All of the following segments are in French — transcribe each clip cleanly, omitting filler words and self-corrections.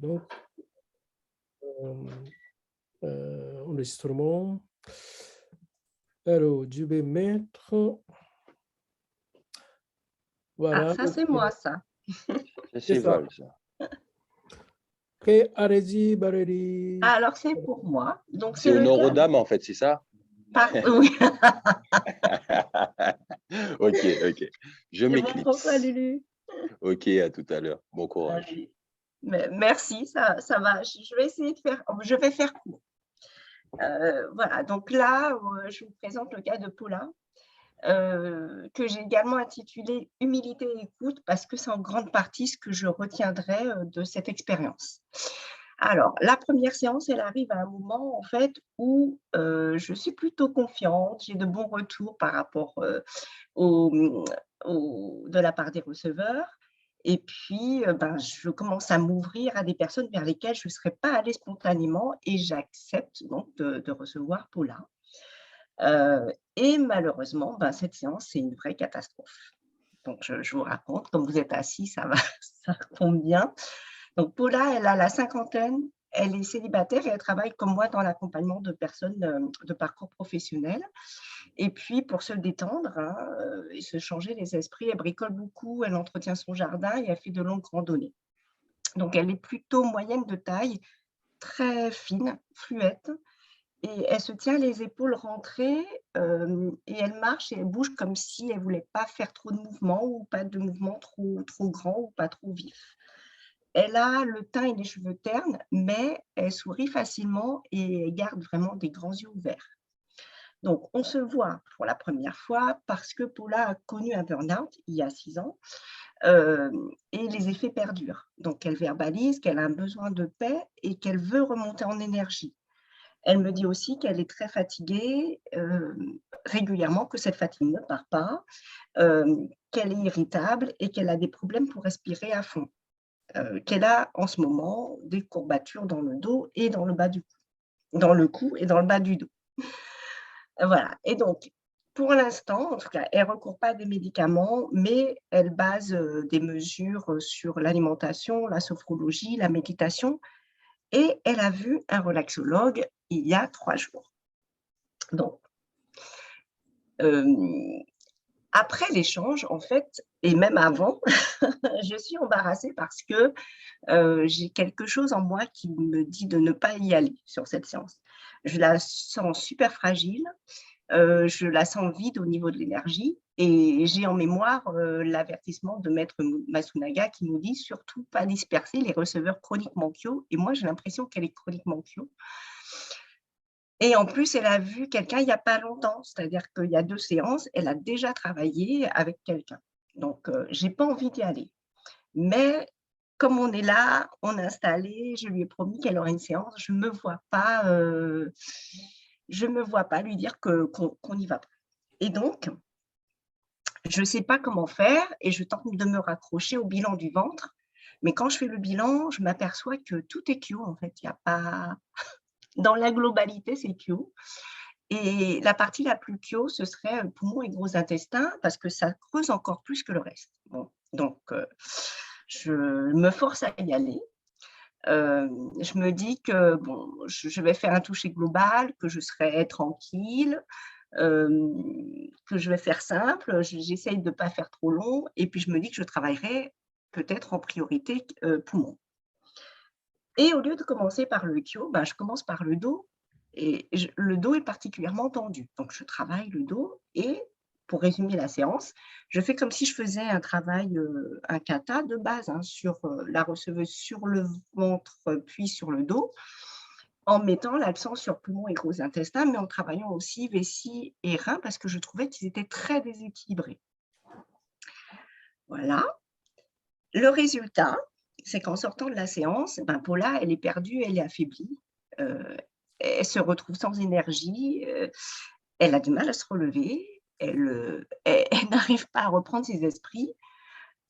Donc, enregistrement. Alors, je vais mettre, Ah, voilà, ça, c'est moi, ça. c'est C'est ça. Val, ça. Ok, allez-y, Valérie. Ah, alors, c'est pour moi. Donc, C'est c'est le honneur aux cas. dames, en fait, c'est ça? Oui, Ok, ok. Je c'est bon pour toi, m'éclipse. Lulu. Ok, à tout à l'heure. Bon courage. Allez. Merci, ça va. Je vais essayer de faire, je vais faire court. Voilà, donc là, je vous présente le cas de Paula, que j'ai également intitulé Humilité et écoute, parce que c'est en grande partie ce que je retiendrai de cette expérience. Alors, la première séance, elle arrive à un moment, en fait, où je suis plutôt confiante, j'ai de bons retours par rapport de la part des receveurs. Et puis, ben, je commence à m'ouvrir à des personnes vers lesquelles je ne serais pas allée spontanément et j'accepte donc de recevoir Paula. Et malheureusement, ben, cette séance, c'est une vraie catastrophe. Donc, je vous raconte, comme vous êtes assis, ça va, ça tombe bien. Donc, Paula, elle a la cinquantaine, elle est célibataire et elle travaille comme moi dans l'accompagnement de personnes de parcours professionnel. Et puis, pour se détendre hein, et se changer les esprits, elle bricole beaucoup, elle entretient son jardin et elle fait de longues randonnées. Donc, elle est plutôt moyenne de taille, très fine, fluette, et elle se tient les épaules rentrées et elle marche et elle bouge comme si elle ne voulait pas faire trop de mouvements ou pas de mouvements trop grands ou pas trop vifs. Elle a le teint et les cheveux ternes, mais elle sourit facilement et elle garde vraiment des grands yeux ouverts. Donc, on se voit pour la première fois parce que Paula a connu un burn-out il y a 6 ans et les effets perdurent. Donc, elle verbalise qu'elle a un besoin de paix et qu'elle veut remonter en énergie. Elle me dit aussi qu'elle est très fatiguée régulièrement, que cette fatigue ne part pas, qu'elle est irritable et qu'elle a des problèmes pour respirer à fond. Qu'elle a en ce moment des courbatures dans le dos et dans le bas du cou, dans le cou et dans le bas du dos. Voilà. Et donc, pour l'instant, en tout cas, elle ne recourt pas à des médicaments, mais elle base des mesures sur l'alimentation, la sophrologie, la méditation, et elle a vu un relaxologue il y a 3 jours. Donc, après l'échange, en fait, et même avant, je suis embarrassée parce que j'ai quelque chose en moi qui me dit de ne pas y aller sur cette séance. Je la sens super fragile, je la sens vide au niveau de l'énergie et j'ai en mémoire l'avertissement de maître Masunaga qui nous dit surtout pas disperser les receveurs chroniquement KYO et moi j'ai l'impression qu'elle est chroniquement KYO. Et en plus, elle a vu quelqu'un il n'y a pas longtemps, c'est-à-dire qu'il y a 2 séances, elle a déjà travaillé avec quelqu'un. Donc, je n'ai pas envie d'y aller. Mais comme on est là, on est installé, je lui ai promis qu'elle aurait une séance, je ne me vois pas, lui dire qu'on n'y va pas. Et donc, je ne sais pas comment faire et je tente de me raccrocher au bilan du ventre. Mais quand je fais le bilan, je m'aperçois que tout est KYO en fait. Il y a pas dans la globalité, c'est KYO. Et la partie la plus KYO, ce serait poumon et gros intestin parce que ça creuse encore plus que le reste. Bon, donc, je me force à y aller. Je me dis que bon, je vais faire un toucher global, que je serai tranquille, que je vais faire simple. J'essaye de ne pas faire trop long et puis je me dis que je travaillerai peut-être en priorité poumon. Et au lieu de commencer par le KYO, ben, je commence par le dos et le dos est particulièrement tendu. Donc, je travaille le dos et pour résumer la séance, je fais comme si je faisais un travail, un kata de base hein, sur la receveuse, sur le ventre, puis sur le dos, en mettant l'accent sur poumon et gros intestin, mais en travaillant aussi vessie et rein parce que je trouvais qu'ils étaient très déséquilibrés. Voilà. Le résultat, c'est qu'en sortant de la séance, ben Paula, elle est perdue, elle est affaiblie, elle se retrouve sans énergie, elle a du mal à se relever, elle n'arrive pas à reprendre ses esprits.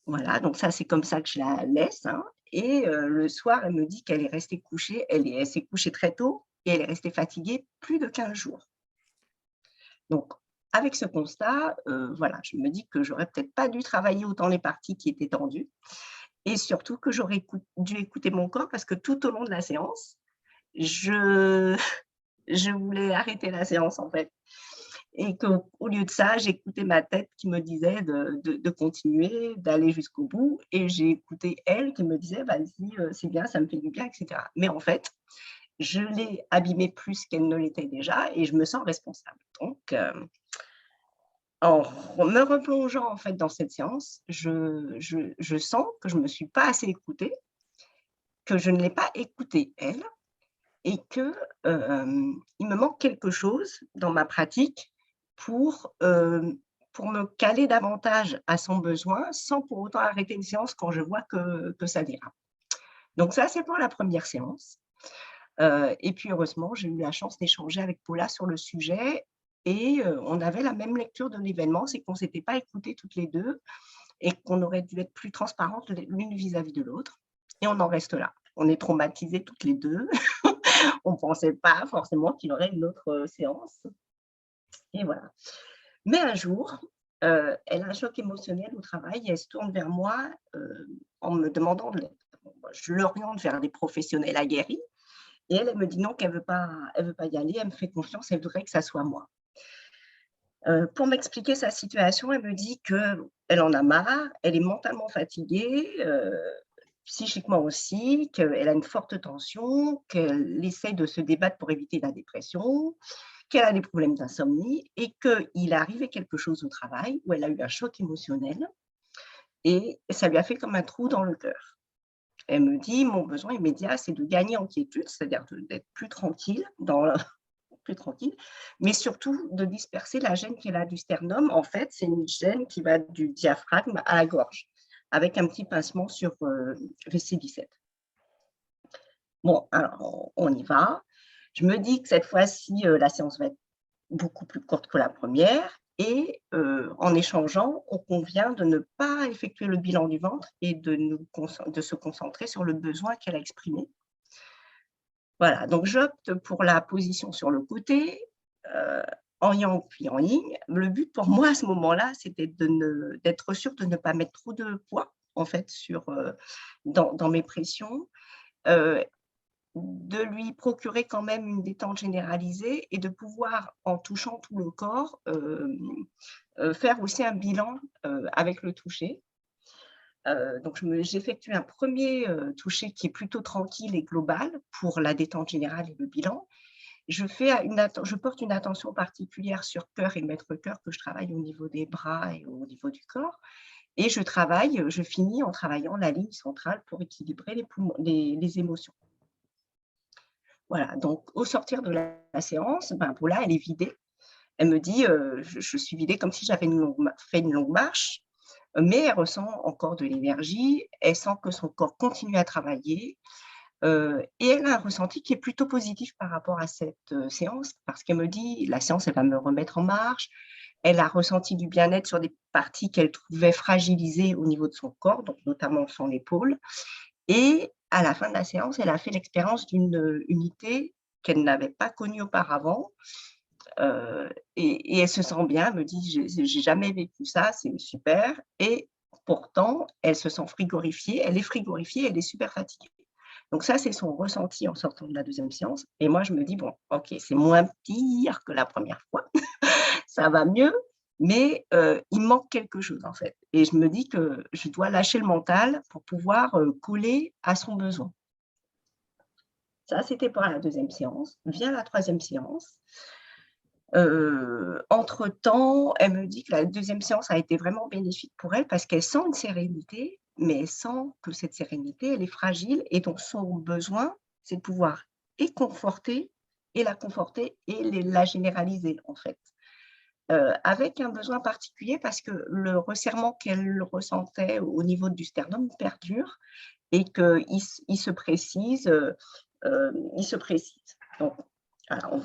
Voilà, donc ça, c'est comme ça que je la laisse, hein et le soir, elle me dit qu'elle est restée couchée, elle s'est couchée très tôt et elle est restée fatiguée plus de 15 jours. Donc avec ce constat, voilà, je me dis que j'aurais peut-être pas dû travailler autant les parties qui étaient tendues. et surtout que j'aurais dû écouter mon corps parce que tout au long de la séance, je voulais arrêter la séance, en fait. Et qu'au lieu de ça, j'écoutais ma tête qui me disait de continuer, d'aller jusqu'au bout, et j'ai écouté elle qui me disait: «Vas-y, c'est bien, ça me fait du bien» et cetera. Mais en fait, je l'ai abîmée plus qu'elle ne l'était déjà et je me sens responsable. Donc, en me replongeant, en fait, dans cette séance, je sens que je ne me suis pas assez écoutée, que je ne l'ai pas écoutée elle, et que, il me manque quelque chose dans ma pratique pour, pour me caler davantage à son besoin, sans pour autant arrêter une séance quand je vois que ça dérape. Donc ça, c'est pour la première séance. Et puis heureusement, j'ai eu la chance d'échanger avec Paula sur le sujet et on avait la même lecture de l'événement, c'est qu'on ne s'était pas écoutées toutes les 2 et qu'on aurait dû être plus transparentes l'une vis-à-vis de l'autre, et on en reste là. On est traumatisées toutes les 2. On ne pensait pas forcément qu'il y aurait une autre séance, et voilà. Mais un jour, elle a un choc émotionnel au travail et elle se tourne vers moi, en me demandant de l'aide. Bon, bah, je l'oriente vers des professionnels aguerris et elle me dit non, qu'elle veut pas y aller, elle me fait confiance, elle voudrait que ça soit moi. Pour m'expliquer sa situation, elle me dit qu'elle en a marre, elle est mentalement fatiguée, psychiquement aussi, qu'elle a une forte tension, qu'elle essaie de se débattre pour éviter la dépression, qu'elle a des problèmes d'insomnie et qu'il est arrivé quelque chose au travail où elle a eu un choc émotionnel et ça lui a fait comme un trou dans le cœur. Elle me dit: «Mon besoin immédiat, c'est de gagner en quiétude, c'est-à-dire d'être plus tranquille, plus tranquille, mais surtout de disperser la gêne qu'elle a du sternum». En fait, c'est une gêne qui va du diaphragme à la gorge, avec un petit pincement sur WC17. Bon, alors on y va. Je me dis que cette fois-ci, la séance va être beaucoup plus courte que la première et en échangeant, on convient de ne pas effectuer le bilan du ventre et de se concentrer sur le besoin qu'elle a exprimé. Voilà, donc j'opte pour la position sur le côté, heu, en yang puis en yin. Le but pour moi à ce moment-là, c'était d'être sûre de ne pas mettre trop de poids, en fait, dans mes pressions, heu, de lui procurer quand même une détente généralisée et de pouvoir, en touchant tout le corps, faire aussi un bilan, avec le toucher. Donc j'effectue un premier toucher qui est plutôt tranquille et global pour la détente générale et le bilan. Je porte une attention particulière sur cœur et maître-cœur que je travaille au niveau des bras et au niveau du corps, et je finis en travaillant la ligne centrale pour équilibrer les émotions. Voilà, donc au sortir de la séance, ben, Paula, elle est vidée. Elle me dit, «Je suis vidée comme si j'avais fait une longue marche», mais elle ressent encore de l'énergie, elle sent que son corps continue à travailler, et elle a un ressenti qui est plutôt positif par rapport à cette, séance, parce qu'elle me dit: «La séance, elle va me remettre en marche». Elle a ressenti du bien-être sur des parties qu'elle trouvait fragilisées au niveau de son corps, donc notamment son épaule, et à la fin de la séance, elle a fait l'expérience d'une, unité qu'elle n'avait pas connue auparavant, et elle se sent bien. Elle me dit: «J'ai jamais vécu ça, c'est super», et pourtant, elle se sent frigorifiée. Elle est frigorifiée, elle est super fatiguée. Donc ça, c'est son ressenti en sortant de la deuxième séance, et moi, je me dis: «Bon, OK, c'est moins pire que la première fois, ça va mieux, mais il manque quelque chose, en fait», et je me dis que je dois lâcher le mental pour pouvoir, coller à son besoin. Ça, c'était pour la deuxième séance. Vient la troisième séance. Entre-temps, elle me dit que la deuxième séance a été vraiment bénéfique pour elle parce qu'elle sent une sérénité, mais elle sent que cette sérénité, elle est fragile, et donc son besoin, c'est de pouvoir et conforter et la conforter et la généraliser, en fait. Avec un besoin particulier parce que le resserrement qu'elle ressentait au niveau du sternum perdure et qu'il se précise, il se précise. Donc, alors,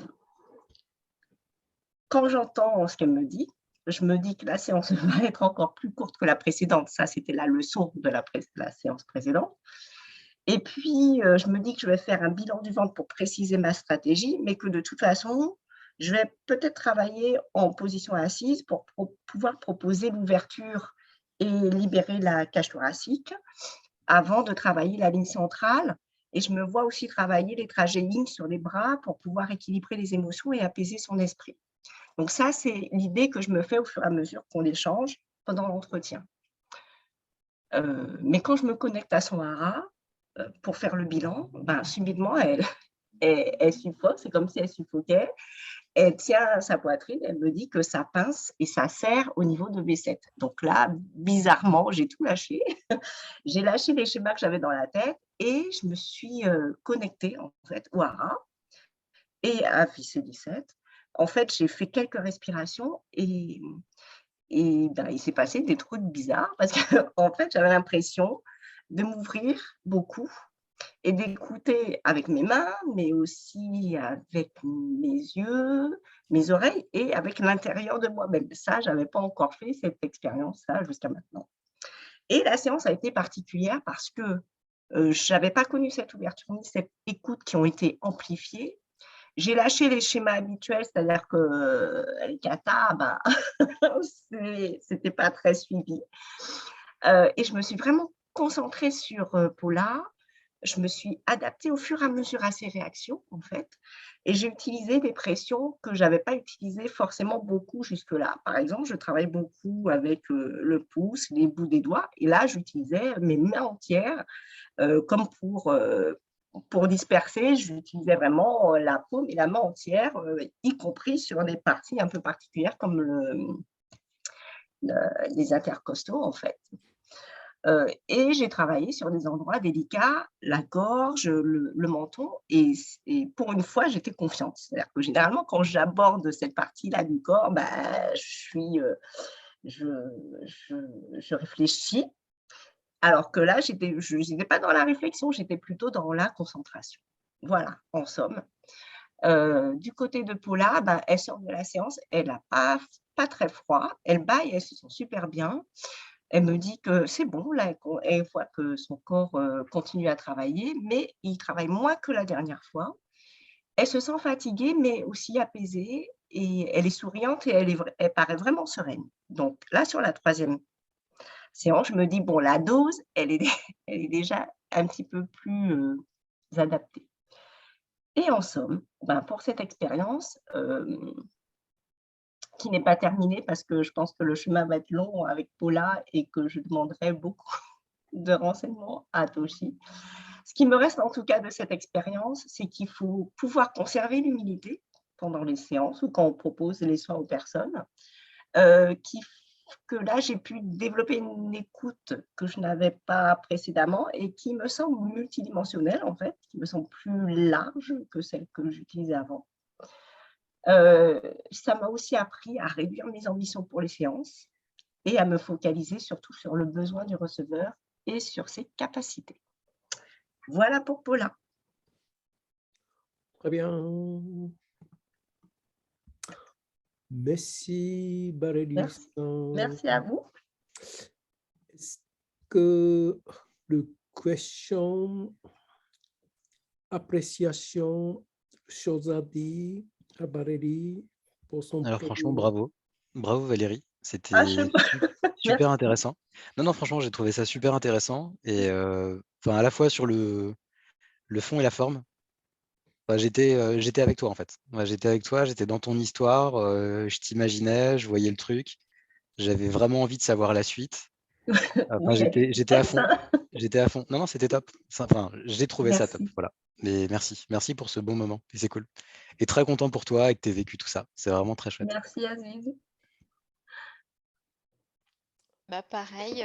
quand j'entends ce qu'elle me dit, je me dis que la séance va être encore plus courte que la précédente. Ça, c'était la leçon de la séance précédente. Et puis, je me dis que je vais faire un bilan du ventre pour préciser ma stratégie, mais que de toute façon, je vais peut-être travailler en position assise pour pouvoir proposer l'ouverture et libérer la cage thoracique. avant de travailler la ligne centrale. Et je me vois aussi travailler les trajets lignes sur les bras pour pouvoir équilibrer les émotions et apaiser son esprit. Donc ça, c'est l'idée que je me fais au fur et à mesure qu'on échange pendant l'entretien. Mais quand je me connecte à son hara, pour faire le bilan, ben, subitement, elle suffoque, c'est comme si elle suffoquait. Elle tient sa poitrine, elle me dit que ça pince et ça serre au niveau de V7. Donc là, bizarrement, j'ai tout lâché. J'ai lâché les schémas que j'avais dans la tête et je me suis connectée en fait au hara et à VC17. En fait, j'ai fait quelques respirations et ben, il s'est passé des trucs bizarres parce qu'en en fait, j'avais l'impression de m'ouvrir beaucoup et d'écouter avec mes mains, mais aussi avec mes yeux, mes oreilles et avec l'intérieur de moi-même. Ça, je n'avais pas encore fait cette expérience-là jusqu'à maintenant. Et la séance a été particulière parce que je n'avais pas connu cette ouverture ni cette écoute qui ont été amplifiées. J'ai lâché les schémas habituels, c'est-à-dire que les katas, bah, c'était pas très suivi. Et je me suis vraiment concentrée sur Paula. Je me suis adaptée au fur et à mesure à ses réactions, en fait. Et j'ai utilisé des pressions que je n'avais pas utilisées forcément beaucoup jusque-là. Par exemple, je travaille beaucoup avec le pouce, les bouts des doigts. Et là, j'utilisais mes mains entières comme pour disperser, j'utilisais vraiment la paume et la main entière, y compris sur des parties un peu particulières comme les intercostaux, en fait. Et j'ai travaillé sur des endroits délicats, la gorge, le menton, et pour une fois, j'étais confiante. C'est-à-dire que généralement, quand j'aborde cette partie-là du corps, bah, je, je réfléchis, alors que là, je n'étais pas dans la réflexion, j'étais plutôt dans la concentration. Voilà, en somme. Du côté de Paula, ben, elle sort de la séance, elle n'a pas très froid, elle baille, elle se sent super bien. Elle me dit que c'est bon, là, elle voit que son corps continue à travailler, mais il travaille moins que la dernière fois. Elle se sent fatiguée, mais aussi apaisée, et elle est souriante et elle paraît vraiment sereine. Donc là, sur la troisième séance, je me dis, bon, la dose, elle est déjà un petit peu plus adaptée. Et en somme, ben, pour cette expérience, qui n'est pas terminée parce que je pense que le chemin va être long avec Paula et que je demanderai beaucoup de renseignements à Toshi. Ce qui me reste en tout cas de cette expérience, c'est qu'il faut pouvoir conserver l'humilité pendant les séances ou quand on propose les soins aux personnes, que là, j'ai pu développer une écoute que je n'avais pas précédemment et qui me semble multidimensionnelle, en fait, qui me semble plus large que celle que j'utilisais avant. Ça m'a aussi appris à réduire mes ambitions pour les séances et à me focaliser surtout sur le besoin du receveur et sur ses capacités. Voilà pour Paula. Très bien. Merci, Bareli. Merci. Merci à vous. Est-ce que le question, appréciation, chose à dire à Bareli pour son Alors franchement, propos? bravo. Bravo Valérie. Ah, C'était super merci. intéressant. Non, franchement, j'ai trouvé ça super intéressant. Et à la fois sur le fond et la forme. J'étais avec toi en fait. J'étais avec toi, j'étais dans ton histoire, je t'imaginais, je voyais le truc. J'avais vraiment envie de savoir la suite. Oui, elle était J'étais à chouette, fond. hein. J'étais à fond. Non, c'était top. J'ai trouvé ça top. Merci. Voilà. Mais merci. Merci pour ce bon moment. Et c'est cool. Et très content pour toi et que tu aies vécu tout ça. C'est vraiment très chouette. Merci, Aziz. Bah pareil,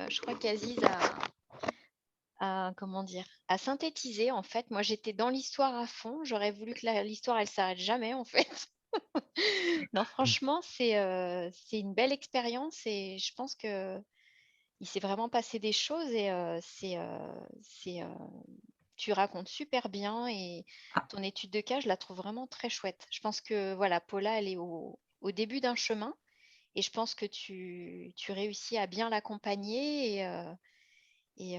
je crois qu'Aziz comment dire, a synthétisé en fait. Moi, j'étais dans l'histoire à fond. J'aurais voulu que l'histoire, elle s'arrête jamais en fait. Non, franchement, c'est une belle expérience et je pense que il s'est vraiment passé des choses et tu racontes super bien et Ah, ton étude de cas, je la trouve vraiment très chouette. Je pense que voilà, Paula, elle est au début d'un chemin et je pense que tu réussis à bien l'accompagner et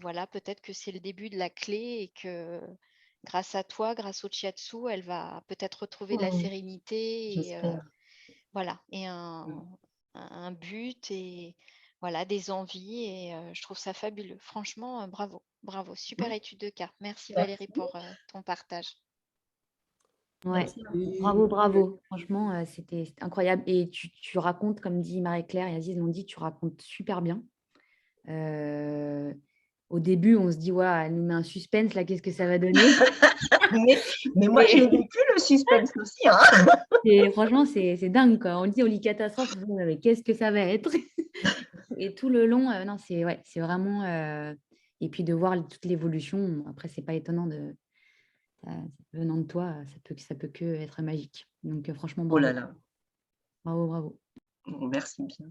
voilà, peut-être que c'est le début de la clé et que grâce à toi, grâce au Chiatsu, elle va peut-être retrouver de la sérénité et j'espère. voilà, et Mm. un but et voilà, des envies et je trouve ça fabuleux. Franchement, bravo, bravo. Super étude de cas. Merci Valérie Merci. pour ton partage. Ouais, Merci. bravo, bravo. Franchement, c'était incroyable. Et tu racontes, comme dit Marie-Claire et Aziz l'ont dit, tu racontes super bien. Au début, on se dit, ouais, elle nous met un suspense, là, qu'est-ce que ça va donner? Mais moi, j'ai vécu le suspense aussi. Hein. Et franchement, c'est dingue, quoi. On dit, on lit catastrophe, on se dit, mais qu'est-ce que ça va être? Et tout le long, non, c'est vraiment... Et puis de voir toute l'évolution, après, c'est pas étonnant venant de toi, ça peut que être magique. Donc, franchement, Oh bravo. là là. Bravo, bravo. Merci bien.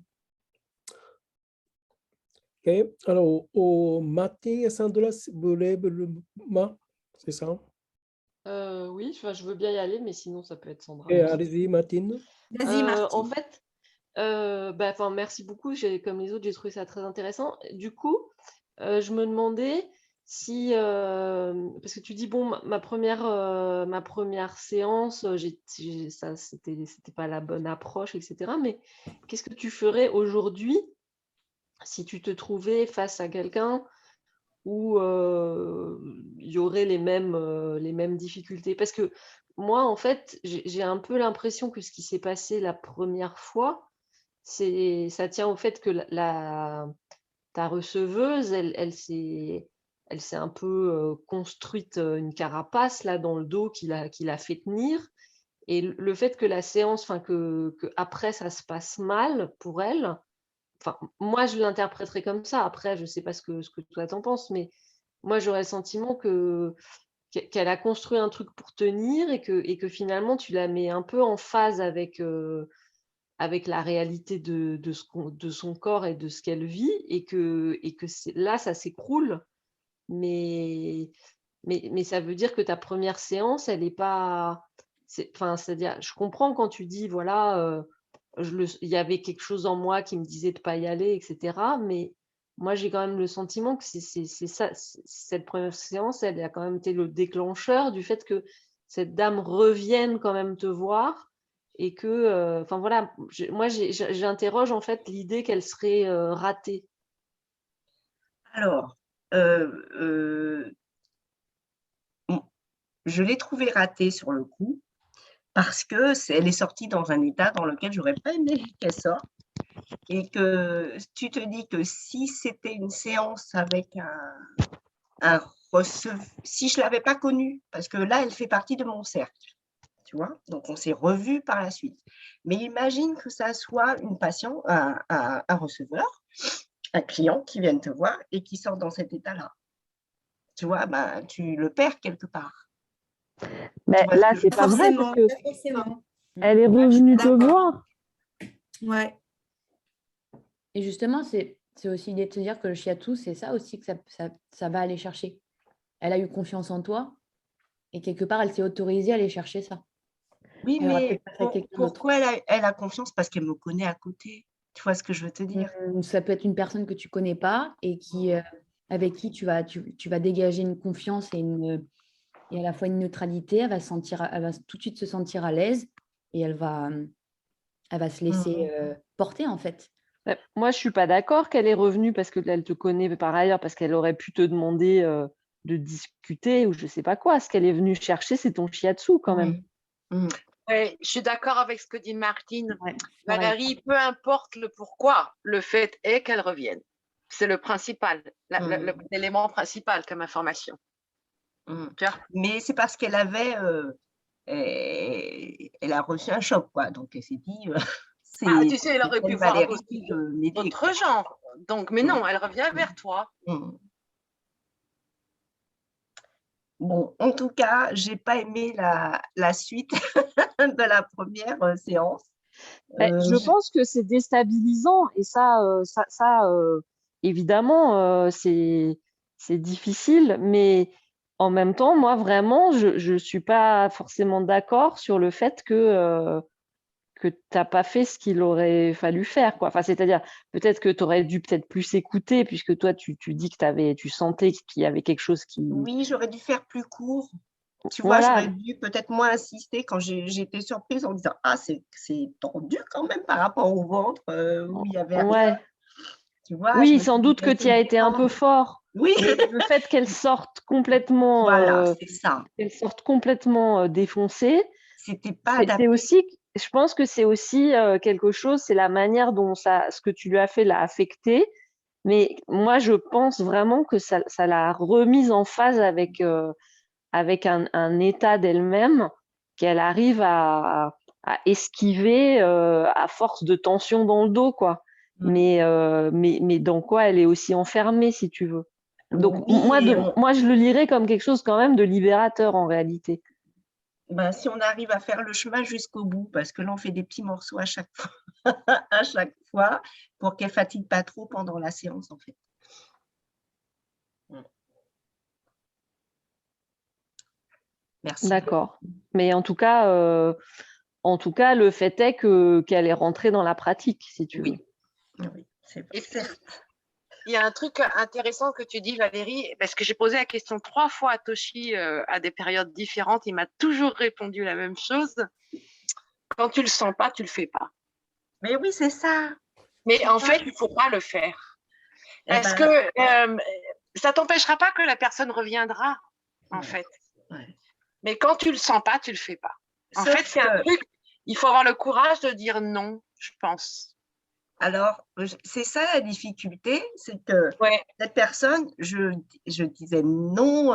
Ok. Alors, Martin et Sandra, vous lèvez le main, c'est ça? Oui, enfin, je veux bien y aller, mais sinon, ça peut être Sandra Et aussi. allez-y, Martine. Vas-y, Martine. En fait, merci beaucoup. Comme les autres, j'ai trouvé ça très intéressant. Du coup, je me demandais si, parce que tu dis, bon, ma première séance, ça, c'était pas la bonne approche, etc. Mais qu'est-ce que tu ferais aujourd'hui si tu te trouvais face à quelqu'un où il y aurait les mêmes difficultés? Parce que moi, en fait, j'ai un peu l'impression que ce qui s'est passé la première fois, ça tient au fait que ta receveuse, elle s'est un peu construite une carapace là dans le dos qui l'a fait tenir. Et le fait que la séance, enfin que après ça se passe mal pour elle, enfin moi je l'interpréterais comme ça. Après, je sais pas ce que toi t'en penses, mais moi j'aurais le sentiment qu'elle a construit un truc pour tenir et que finalement tu la mets un peu en phase avec la réalité de son corps et de ce qu'elle vit et que là ça s'écroule, mais ça veut dire que ta première séance elle n'est pas, c'est-à-dire je comprends quand tu dis voilà, il y avait quelque chose en moi qui me disait de pas y aller, etc. Mais moi j'ai quand même le sentiment que c'est ça, cette première séance elle a quand même été le déclencheur du fait que cette dame revienne quand même te voir et que enfin voilà, moi j'interroge en fait l'idée qu'elle serait ratée. Alors, je l'ai trouvée ratée sur le coup parce qu'elle est sortie dans un état dans lequel j'aurais pas aimé qu'elle sorte. Et que tu te dis que si c'était une séance avec un receveur, si je ne l'avais pas connue, parce que là, elle fait partie de mon cercle, tu vois, donc on s'est revus par la suite. Mais imagine que ça soit une patiente, un receveur, un client qui vienne te voir et qui sort dans cet état-là. Tu vois, tu le perds quelque part. Mais là, c'est pas vrai parce que Forcément. elle est revenue te voir. Ouais. Et justement, c'est aussi l'idée de te dire que le shiatsu, c'est ça aussi que ça va aller chercher. Elle a eu confiance en toi et quelque part, elle s'est autorisée à aller chercher ça. Oui, Elle aura mais peut-être pas fait quelqu'un d'autre. pourquoi elle a confiance? Parce qu'elle me connaît à côté. Tu vois ce que je veux te dire? Ça peut être une personne que tu connais pas et avec qui tu vas dégager une confiance et à la fois une neutralité. Elle va tout de suite se sentir à l'aise et elle va se laisser porter en fait. Moi, je suis pas d'accord qu'elle est revenue parce qu'elle te connaît par ailleurs, parce qu'elle aurait pu te demander de discuter ou je sais pas quoi. Ce qu'elle est venue chercher, c'est ton shiatsu quand même. Ouais, je suis d'accord avec ce que dit Martine. Ouais, Valérie, peu importe le pourquoi, le fait est qu'elle revienne. C'est le principal, l'élément principal comme information. Mais c'est parce qu'elle avait, elle a reçu un choc, quoi. Donc elle s'est dit, tu sais, elle aurait pu voir d'autres gens. Donc, mais non, elle revient vers toi. Bon, en tout cas, j'ai pas aimé la suite de la première séance. Je pense que c'est déstabilisant et ça évidemment, c'est difficile, mais en même temps, moi, vraiment, je ne suis pas forcément d'accord sur le fait que tu n'as pas fait ce qu'il aurait fallu faire, quoi. Enfin, c'est-à-dire, peut-être que tu aurais dû peut-être plus écouter, puisque toi, tu dis que tu sentais qu'il y avait quelque chose qui… Oui, j'aurais dû faire plus court. Tu vois, j'aurais dû peut-être moins insister quand j'étais surprise en disant « Ah, c'est tendu quand même par rapport au ventre où il y avait rien. » Tu vois, je Oui, me sans suis dit, doute que mais tu c'est as été un peu bien. fort, Oui, mais le fait qu'elle sorte complètement, voilà, c'est ça. défoncée, C'était pas c'est adapté. aussi, je pense que c'est aussi quelque chose, c'est la manière dont ce que tu lui as fait l'a affecté. Mais moi, je pense vraiment que ça l'a remise en phase avec un état d'elle-même qu'elle arrive à esquiver à force de tension dans le dos, quoi. Mais dans quoi elle est aussi enfermée, si tu veux. Donc, Oui, et moi, je le lirais comme quelque chose quand même de libérateur en réalité. ben, si on arrive à faire le chemin jusqu'au bout, parce que là, on fait des petits morceaux à chaque fois, à chaque fois, pour qu'elle fatigue pas trop pendant la séance, en fait. Merci. D'accord. Mais en tout cas, le fait est qu'elle est rentrée dans la pratique, si tu veux. Oui, Et certes. il y a un truc intéressant que tu dis, Valérie, parce que j'ai posé la question 3 fois à Toshi à des périodes différentes. Il m'a toujours répondu la même chose. Quand tu le sens pas, tu le fais pas. Mais oui, c'est ça. Mais en fait, il faut pas le faire. Parce que ça t'empêchera pas que la personne reviendra, en fait. Ouais. Mais quand tu le sens pas, tu le fais pas. En fait, c'est un truc, il faut avoir le courage de dire non, je pense. Alors, c'est ça la difficulté, c'est que cette personne, je disais non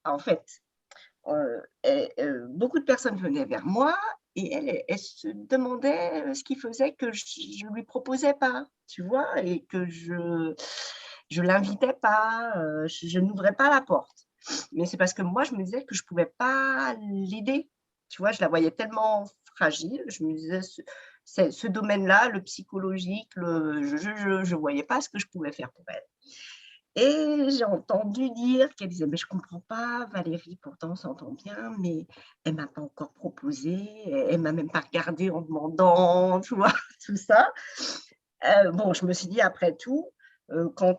en fait, beaucoup de personnes venaient vers moi et elle se demandait ce qui faisait que je ne lui proposais pas, tu vois, et que je ne l'invitais pas, je n'ouvrais pas la porte. Mais c'est parce que moi, je me disais que je ne pouvais pas l'aider. Tu vois, je la voyais tellement fragile. Je me disais, ce domaine-là, le psychologique, je ne voyais pas ce que je pouvais faire pour elle. Et j'ai entendu dire qu'elle disait, mais je ne comprends pas, Valérie, pourtant on s'entend bien, mais elle ne m'a pas encore proposé, elle ne m'a même pas regardé en demandant, tu vois, tout ça. Bon, je me suis dit, après tout, quand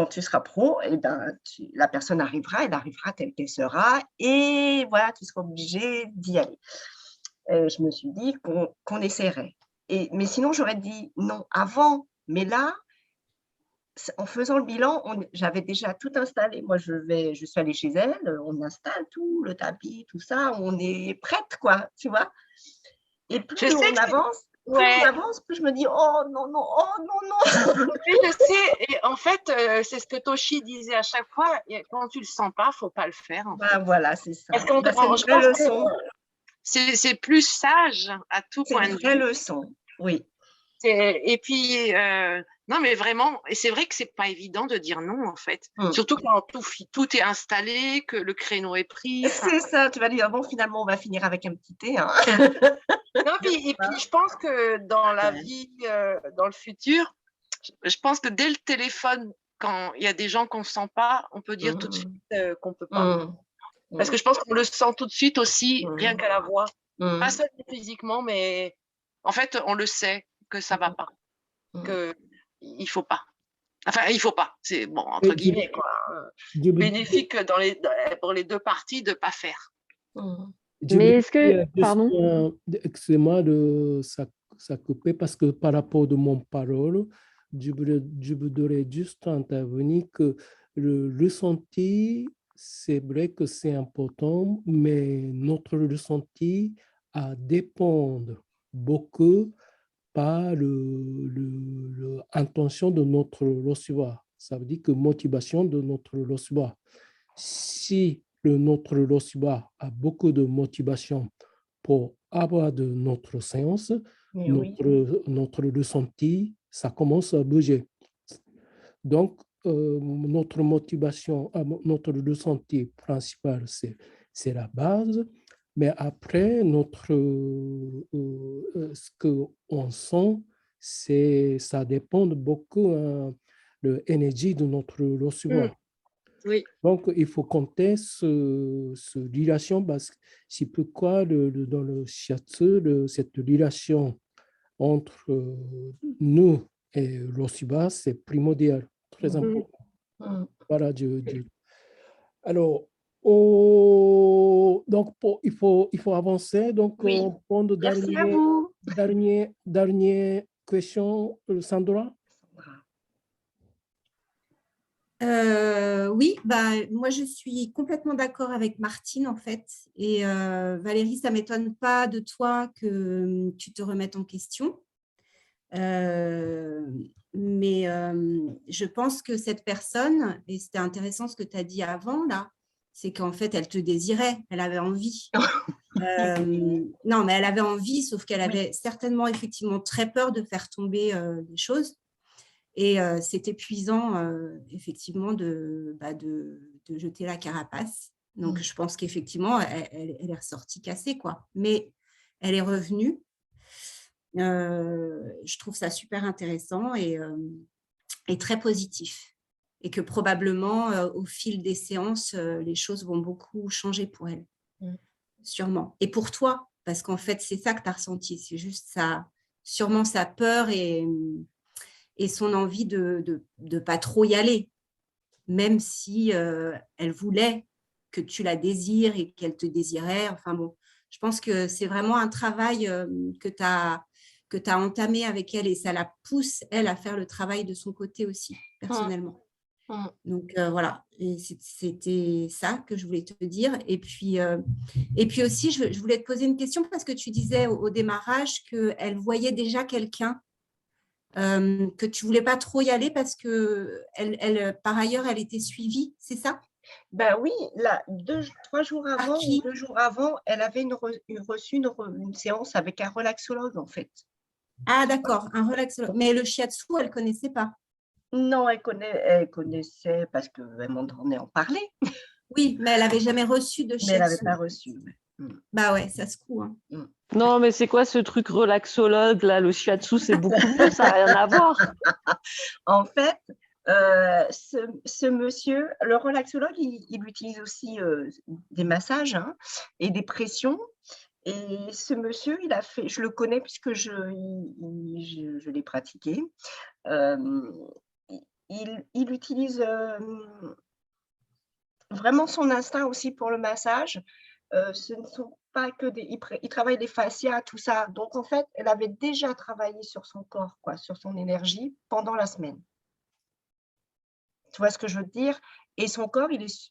tu seras pro, eh ben, la personne arrivera, elle arrivera telle qu'elle sera, et voilà, tu seras obligé d'y aller. Je me suis dit qu'on essaierait. Mais sinon, j'aurais dit non avant. Mais là, en faisant le bilan, j'avais déjà tout installé. Moi, je suis allée chez elle, on installe tout, le tapis, tout ça, on est prête, quoi, tu vois. Et plus on avance, plus je me dis, oh non, non, oh non, non. Oui, je sais. Et en fait, c'est ce que Toshi disait à chaque fois. Quand tu le sens pas, faut pas le faire. En fait. Voilà, c'est ça. Parce qu'on c'est une vraie leçon. C'est plus sage à tout point de vue. C'est une vraie leçon, oui. Et puis, non, mais vraiment, et c'est vrai que c'est pas évident de dire non, en fait. Surtout quand tout est installé, que le créneau est pris. C'est ça, tu vas dire, bon, finalement, on va finir avec un petit thé. Hein. Non, puis je pense que dans la vie, dans le futur, je pense que dès le téléphone, quand il y a des gens qu'on ne sent pas, on peut dire tout de suite qu'on ne peut pas. Parce que je pense qu'on le sent tout de suite aussi, rien qu'à la voix. Pas seulement physiquement, mais en fait, on le sait que ça ne va pas, qu'il ne faut pas. Enfin, il ne faut pas, c'est bon, entre guillemets, quoi. Bénéfique pour les deux parties de ne pas faire. Mais est-ce que… Pardon. Excusez-moi de ça couper parce que par rapport de mon parole, je voudrais juste intervenir que le ressenti, c'est vrai que c'est important, mais notre ressenti dépend beaucoup par l'intention de notre receveur. Ça veut dire que motivation de notre receveur. Si notre receveur a beaucoup de motivation pour avoir de notre séance, notre ressenti, ça commence à bouger. Donc, notre motivation, notre ressenti principal, c'est la base. Mais après, ce qu'on sent, ça dépend beaucoup de l'énergie de notre receveur. Oui. Donc, il faut compter ce relation parce que c'est pourquoi dans le shiatsu, cette relation entre nous et l'Oshiba, c'est primordial, très important. Voilà, alors, donc, il faut avancer. Donc, on prend le dernier question, Sandra? Oui, bah, moi je suis complètement d'accord avec Martine en fait. Et Valérie, ça ne m'étonne pas de toi que tu te remettes en question. Mais je pense que cette personne, et c'était intéressant ce que tu as dit avant là, c'est qu'en fait elle te désirait, elle avait envie. Non, mais elle avait envie, sauf qu'elle avait certainement effectivement très peur de faire tomber les choses. Et c'est épuisant, effectivement, de jeter la carapace. Donc, je pense qu'effectivement, elle est ressortie cassée, quoi. Mais elle est revenue. Je trouve ça super intéressant et très positif. Et que probablement, au fil des séances, les choses vont beaucoup changer pour elle. Sûrement. Et pour toi, parce qu'en fait, c'est ça que tu as ressenti. C'est juste ça, sûrement sa peur et son envie de pas trop y aller, même si elle voulait que tu la désires et qu'elle te désirait. Enfin bon, je pense que c'est vraiment un travail que tu as entamé avec elle et ça la pousse, elle, à faire le travail de son côté aussi, personnellement. Donc voilà, et c'était ça que je voulais te dire. Et puis aussi, je voulais te poser une question parce que tu disais au démarrage qu'elle voyait déjà quelqu'un, que tu ne voulais pas trop y aller parce que par ailleurs, elle était suivie, c'est ça? Ben oui, là, 3 jours avant, 2 jours avant, elle avait reçu une séance avec un relaxologue, en fait. Ah, d'accord, un relaxologue. Mais le shiatsu, elle ne connaissait pas? Non, elle connaissait parce qu'elle m'entendait en parler. Oui, mais elle n'avait jamais reçu de shiatsu. Mais elle n'avait pas reçu. Bah ouais, ça se coud. Hein. Non, mais c'est quoi ce truc relaxologue, là? Le shiatsu, c'est beaucoup mieux, ça n'a rien à voir. En fait, ce monsieur, le relaxologue, il utilise aussi des massages et des pressions. Et ce monsieur, il a fait, je le connais puisque je l'ai pratiqué. Il utilise vraiment son instinct aussi pour le massage. Ce ne sont pas que il travaille des fascias, tout ça. Donc, en fait, elle avait déjà travaillé sur son corps, quoi, sur son énergie pendant la semaine. Tu vois ce que je veux dire? Et son corps, elle est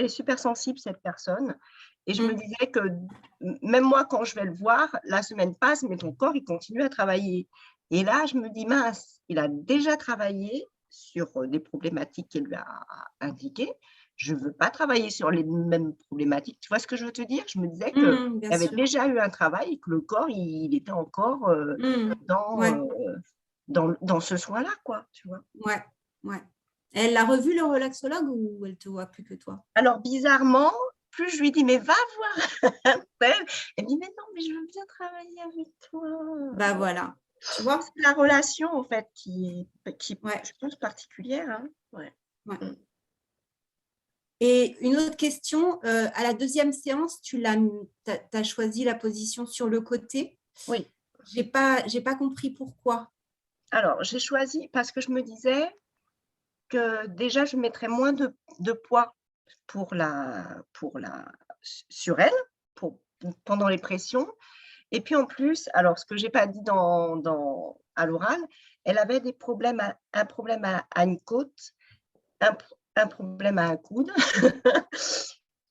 super sensible, cette personne. Et je me disais que même moi, quand je vais le voir, la semaine passe, mais ton corps, il continue à travailler. Et là, je me dis, mince, il a déjà travaillé sur des problématiques qu'elle lui a indiquées. Je ne veux pas travailler sur les mêmes problématiques. Tu vois ce que je veux te dire? Je me disais qu'il avait déjà eu un travail et que le corps, il était encore dans ce soin-là, quoi, tu vois. Ouais. Elle l'a revu, le relaxologue, ou elle ne te voit plus que toi? Alors, bizarrement, plus je lui dis, mais va voir un tel. Elle dit, mais non, mais je veux bien travailler avec toi. Bah voilà. Tu vois, c'est la relation, en fait, qui je pense, particulière. Hein. Ouais. Et une autre question, à la deuxième séance, tu as choisi la position sur le côté. Oui. J'ai pas compris pourquoi. Alors, j'ai choisi parce que je me disais que déjà, je mettrais moins de poids sur elle, pendant les pressions. Et puis en plus, alors ce que je n'ai pas dit à l'oral, elle avait un problème à une côte, un problème à un coude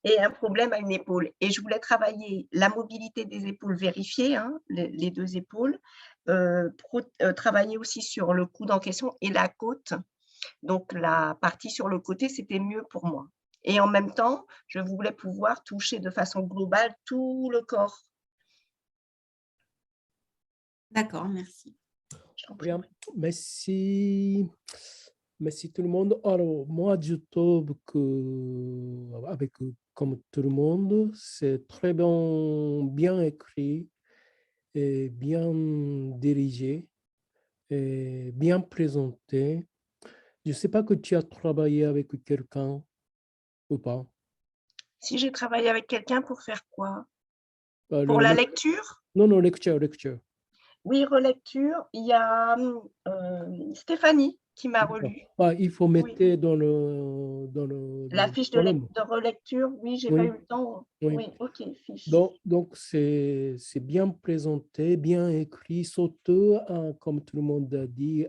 et un problème à une épaule. Et je voulais travailler la mobilité des épaules, vérifier les 2 épaules, travailler aussi sur le coude en question et la côte. Donc, la partie sur le côté, c'était mieux pour moi. Et en même temps, je voulais pouvoir toucher de façon globale tout le corps. D'accord, merci. Bien, merci. Merci tout le monde. Alors, moi, je trouve que, comme tout le monde, c'est très bien écrit, et bien dirigé, et bien présenté. Je ne sais pas que tu as travaillé avec quelqu'un ou pas. Si j'ai travaillé avec quelqu'un, pour faire quoi? Pour la lecture? Non, lecture. Oui, relecture. Il y a Stéphanie qui m'a relu. Il faut mettre La fiche dans l'homme. de relecture, oui, j'ai Oui. pas eu le temps. Oui. Oui, ok, fiche. Donc c'est bien présenté, bien écrit, surtout, comme tout le monde a dit,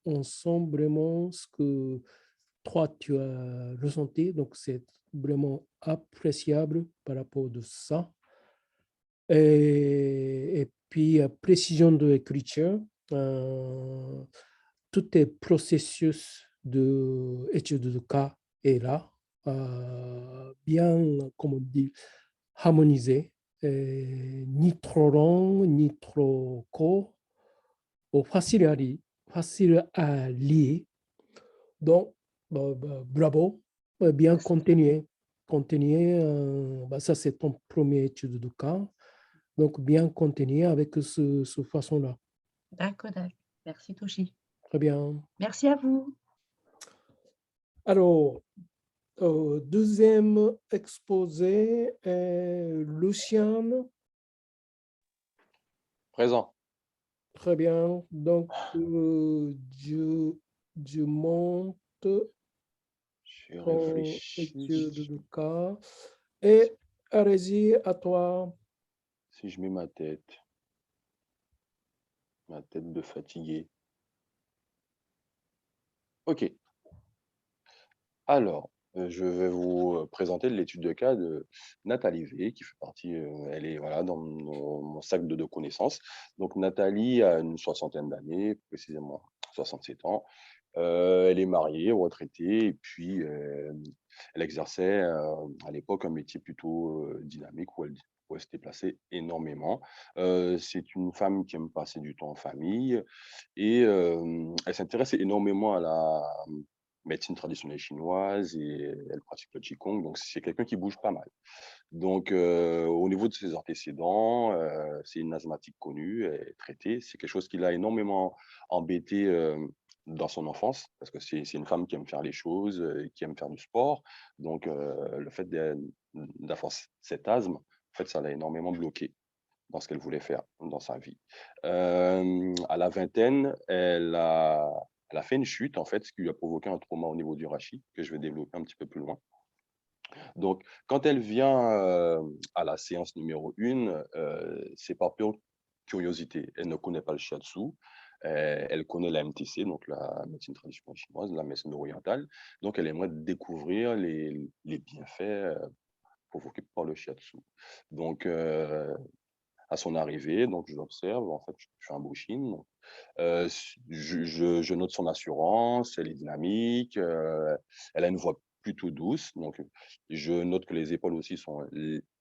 on sent vraiment ce que toi, tu as ressenti. Donc, c'est vraiment appréciable par rapport à ça. Et puis, précision de l'écriture, tout est processus d'étude de cas est là, bien, comme on dit, harmonisé, ni trop long, ni trop court, facile à lire. Donc, bravo, bien continuer. Ça, c'est ton premier étude de cas. Donc, bien continuer avec ce façon-là. D'accord. Merci, Toshi. Très bien. Merci à vous. Alors, deuxième exposé, Luciane. Présent. Très bien. Donc, je monte Je ton réfléchis. étude de cas. Et allez-y, à toi. Si je mets ma tête de fatigué. OK. Alors, je vais vous présenter l'étude de cas de Nathalie V, qui fait partie, elle est voilà, dans mon sac de connaissances. Donc, Nathalie a une soixantaine d'années, précisément 67 ans. Elle est mariée, retraitée, et puis elle exerçait à l'époque un métier plutôt dynamique où elle se déplaçait énormément. C'est une femme qui aime passer du temps en famille et elle s'intéresse énormément à la médecine traditionnelle chinoise et elle pratique le Qigong. Donc, c'est quelqu'un qui bouge pas mal. Donc, au niveau de ses antécédents, c'est une asthmatique connue et traitée. C'est quelque chose qui l'a énormément embêté dans son enfance, parce que c'est une femme qui aime faire les choses, qui aime faire du sport. Donc, le fait d'avoir cet asthme, en fait, ça l'a énormément bloqué dans ce qu'elle voulait faire dans sa vie. À la vingtaine, elle a fait une chute, en fait, ce qui lui a provoqué un trauma au niveau du rachis, que je vais développer un petit peu plus loin. Donc, quand elle vient à la séance numéro 1, c'est par pure curiosité. Elle ne connaît pas le shiatsu, elle connaît la MTC, donc la médecine traditionnelle chinoise, la médecine orientale. Donc, elle aimerait découvrir les bienfaits provoqués par le shiatsu. Donc, à son arrivée, donc je l'observe, en fait, je fais un Bushin. Je note son assurance, elle est dynamique, elle a une voix plutôt douce, donc je note que les épaules aussi sont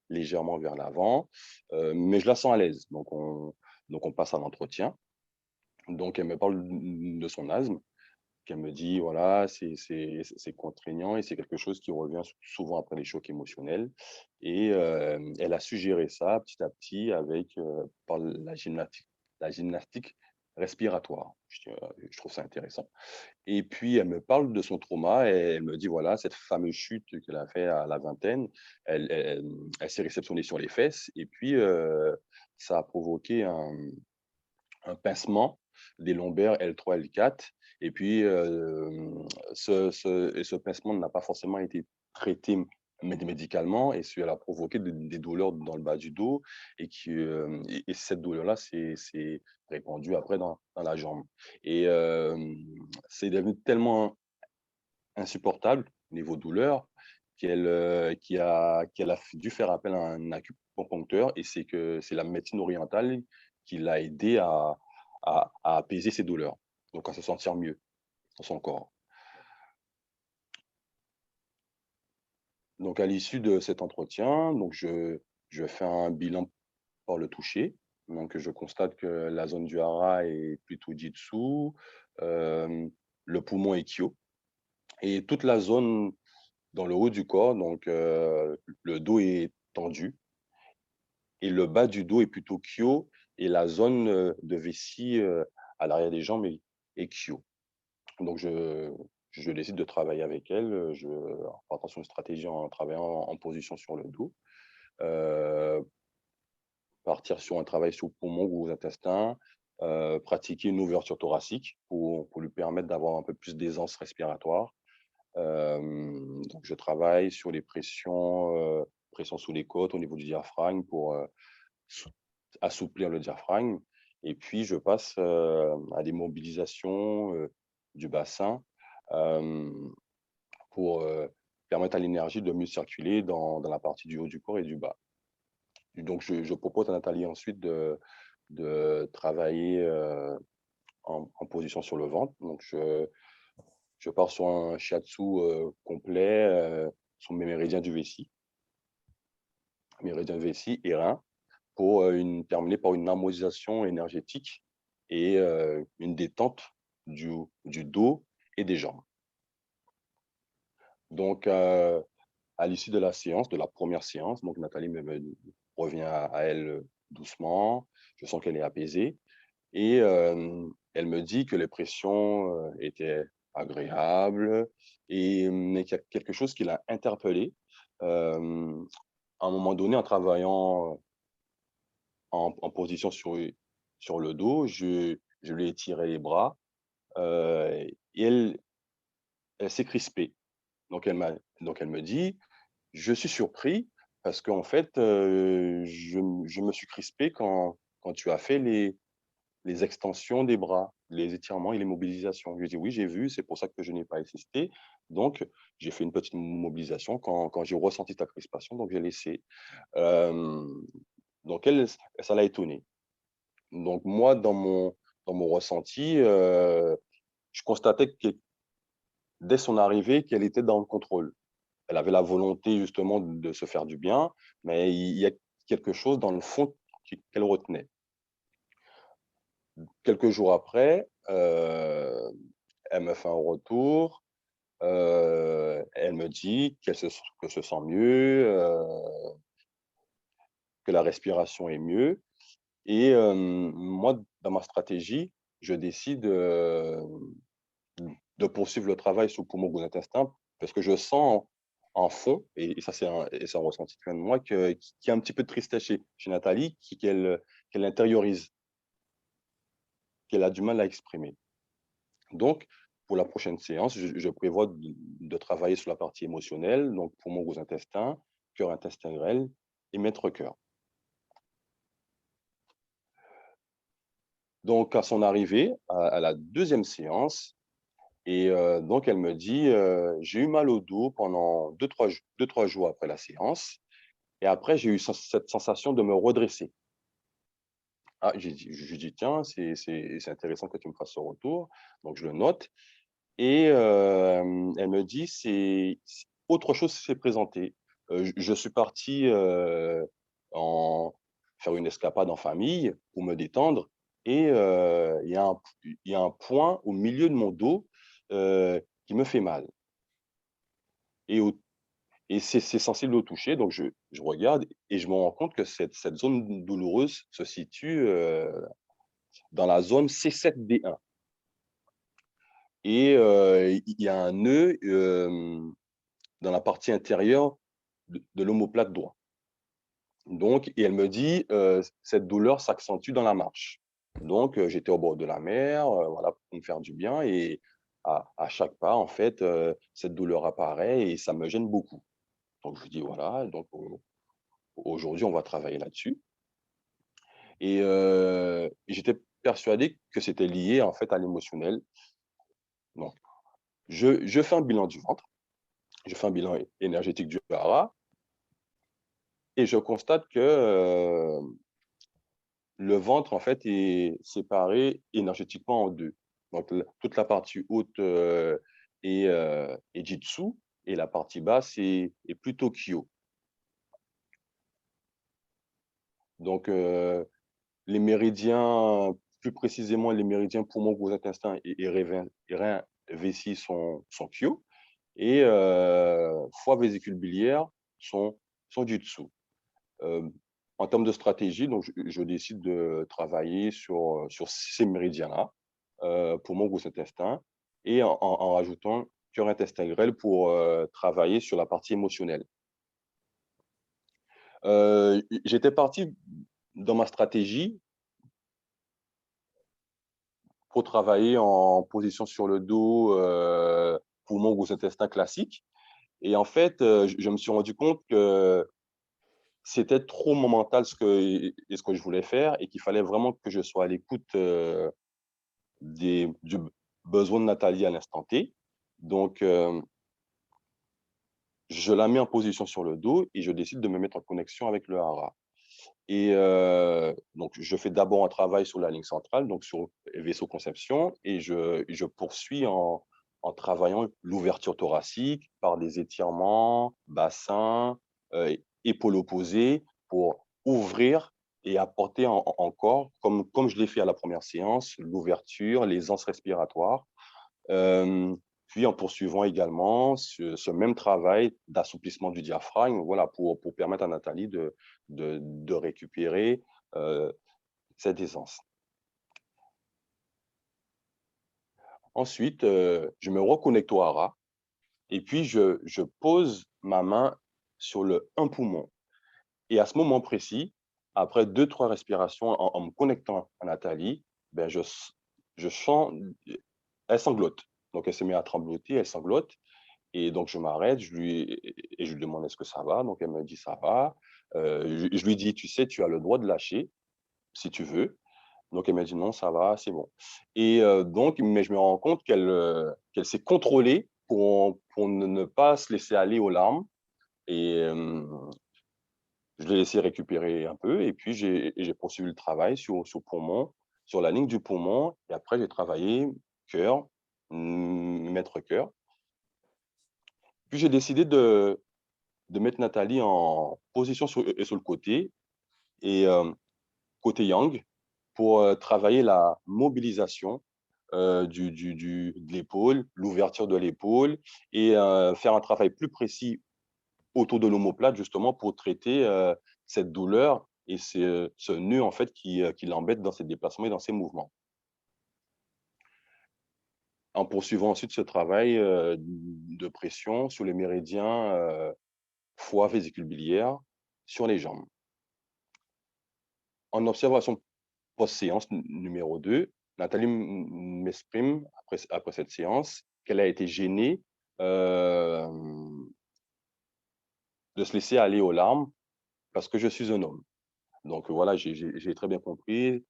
légèrement vers l'avant, mais je la sens à l'aise, donc on passe à l'entretien. Donc elle me parle de son asthme, qu'elle me dit, voilà, c'est contraignant et c'est quelque chose qui revient souvent après les chocs émotionnels. Et elle a suggéré ça petit à petit avec par la gymnastique respiratoire. Je trouve ça intéressant. Et puis, elle me parle de son trauma et elle me dit, voilà, cette fameuse chute qu'elle a fait à la vingtaine, elle s'est réceptionnée sur les fesses et puis ça a provoqué un pincement des lombaires L3, L4. Et puis, ce pincement n'a pas forcément été traité médicalement et cela a provoqué des douleurs dans le bas du dos et cette douleur-là s'est répandue après dans la jambe. Et c'est devenu tellement insupportable au niveau douleur qu'elle a dû faire appel à un acupuncteur et c'est la médecine orientale qui l'a aidé à apaiser ses douleurs, donc à se sentir mieux dans son corps. Donc, à l'issue de cet entretien, donc je fais un bilan par le toucher. Donc, je constate que la zone du hara est plutôt jitsu, le poumon est kyo, et toute la zone dans le haut du corps, donc le dos est tendu, et le bas du dos est plutôt kyo, et la zone de vessie à l'arrière des jambes est kyo. Donc, je décide de travailler avec elle, en partant sur une stratégie en travaillant en position sur le dos, partir sur un travail sur le poumon ou aux intestins, pratiquer une ouverture thoracique pour lui permettre d'avoir un peu plus d'aisance respiratoire, Donc, je travaille sur les pressions sous les côtes au niveau du diaphragme pour assouplir le diaphragme. Et puis, je passe à des mobilisations du bassin pour permettre à l'énergie de mieux circuler dans la partie du haut du corps et du bas. Donc, je propose à Nathalie ensuite de travailler en position sur le ventre. Donc, je pars sur un shiatsu complet sur mes méridiens du vessie. Méridien vessie et rein pour terminer par une harmonisation énergétique et une détente du dos et des jambes. Donc, à l'issue de la séance, de la première séance, donc Nathalie revient à elle doucement. Je sens qu'elle est apaisée et elle me dit que les pressions étaient agréables mais qu'il y a quelque chose qui l'a interpellée. À un moment donné, en travaillant en position sur le dos, je lui ai tiré les bras et elle s'est crispée. Donc, elle me dit, je suis surpris parce qu'en fait, je me suis crispé quand tu as fait les extensions des bras, les étirements et les mobilisations. Je lui ai dit, oui, j'ai vu, c'est pour ça que je n'ai pas insisté. Donc, j'ai fait une petite mobilisation quand j'ai ressenti ta crispation, donc j'ai laissé. Donc, elle, ça l'a étonnée. Donc, moi, dans mon ressenti, je constatais que dès son arrivée, qu'elle était dans le contrôle. Elle avait la volonté, justement, de se faire du bien, mais il y a quelque chose dans le fond qu'elle retenait. Quelques jours après, elle me fait un retour. Elle me dit qu'elle se sent mieux, que la respiration est mieux. Et moi, dans ma stratégie, je décide de poursuivre le travail sur le poumon gros intestin parce que je sens en fond, et ça c'est un ressenti de moi, qu'il y a un petit peu de tristesse chez Nathalie, qu'elle intériorise, qu'elle a du mal à exprimer. Donc, pour la prochaine séance, je prévois de travailler sur la partie émotionnelle, donc poumon gros intestin, cœur intestin grêle et maître-cœur. Donc, à son arrivée, à la deuxième séance, et donc elle me dit, j'ai eu mal au dos pendant 2-3 jours après la séance, et après j'ai eu cette sensation de me redresser. Ah, je dis, tiens, c'est intéressant que tu me fasses ce retour, donc je le note, et elle me dit, autre chose s'est présentée. Je suis parti faire une escapade en famille pour me détendre, et il y a un point au milieu de mon dos qui me fait mal. Et c'est sensible au toucher, donc je regarde et je me rends compte que cette zone douloureuse se situe dans la zone C7D1. Et il y a un nœud dans la partie intérieure de l'omoplate droit. Donc, et elle me dit, cette douleur s'accentue dans la marche. Donc, j'étais au bord de la mer, voilà, pour me faire du bien, et à chaque pas, en fait, cette douleur apparaît et ça me gêne beaucoup. Donc, je dis, voilà, donc aujourd'hui, on va travailler là-dessus. Et j'étais persuadé que c'était lié, en fait, à l'émotionnel. Donc, je fais un bilan du ventre, je fais un bilan énergétique du hara, et je constate que le ventre, en fait, est séparé énergétiquement en deux. Donc, toute la partie haute est Jitsu, et la partie basse est plutôt Kyo. Donc, les méridiens, plus précisément les méridiens poumon, gros intestin et rein, vessie sont Kyo, et foie, vésicule biliaire sont Jitsu. En termes de stratégie, donc je décide de travailler sur ces méridiens-là, poumon, gros intestin, et en rajoutant cœur intestin grêle pour travailler sur la partie émotionnelle. J'étais parti dans ma stratégie pour travailler en position sur le dos, poumon, gros intestin classique. Et en fait, je me suis rendu compte que c'était trop mon mental ce que je voulais faire et qu'il fallait vraiment que je sois à l'écoute du besoin de Nathalie à l'instant T. Donc, je la mets en position sur le dos et je décide de me mettre en connexion avec le hara. Et donc, je fais d'abord un travail sur la ligne centrale, donc sur vaisseau conception, et je poursuis en travaillant l'ouverture thoracique par des étirements, bassin, épaules opposées, pour ouvrir et apporter encore, comme je l'ai fait à la première séance, l'ouverture, les anses respiratoires. Puis en poursuivant également ce même travail d'assouplissement du diaphragme, voilà, pour permettre à Nathalie de récupérer cette aisance. Ensuite, je me reconnecte au hara et puis je pose ma main sur un poumon. Et à ce moment précis, après 2-3 respirations, en me connectant à Nathalie, ben je sens, elle sanglote. Donc, elle se met à trembloter, elle sanglote. Et donc, je m'arrête, je lui demande est-ce que ça va. Donc, elle me dit ça va. Je lui dis, tu sais, tu as le droit de lâcher si tu veux. Donc, elle m'a dit non, ça va, c'est bon. Et donc, mais je me rends compte qu'elle s'est contrôlée pour ne pas se laisser aller aux larmes. Et je l'ai laissé récupérer un peu. Et puis, j'ai poursuivi le travail sur poumon, sur la ligne du poumon. Et après, j'ai travaillé cœur, maître cœur. Puis, j'ai décidé de mettre Nathalie en position sur le côté et côté yang pour travailler la mobilisation de l'épaule, l'ouverture de l'épaule et faire un travail plus précis autour de l'omoplate justement pour traiter cette douleur et ce nœud en fait qui l'embête dans ses déplacements et dans ses mouvements. En poursuivant ensuite ce travail de pression sur les méridiens foie, vésicule biliaire, sur les jambes. En observation post-séance numéro 2, Nathalie m'exprime, après cette séance, qu'elle a été gênée de se laisser aller aux larmes parce que je suis un homme. Donc voilà, j'ai très bien compris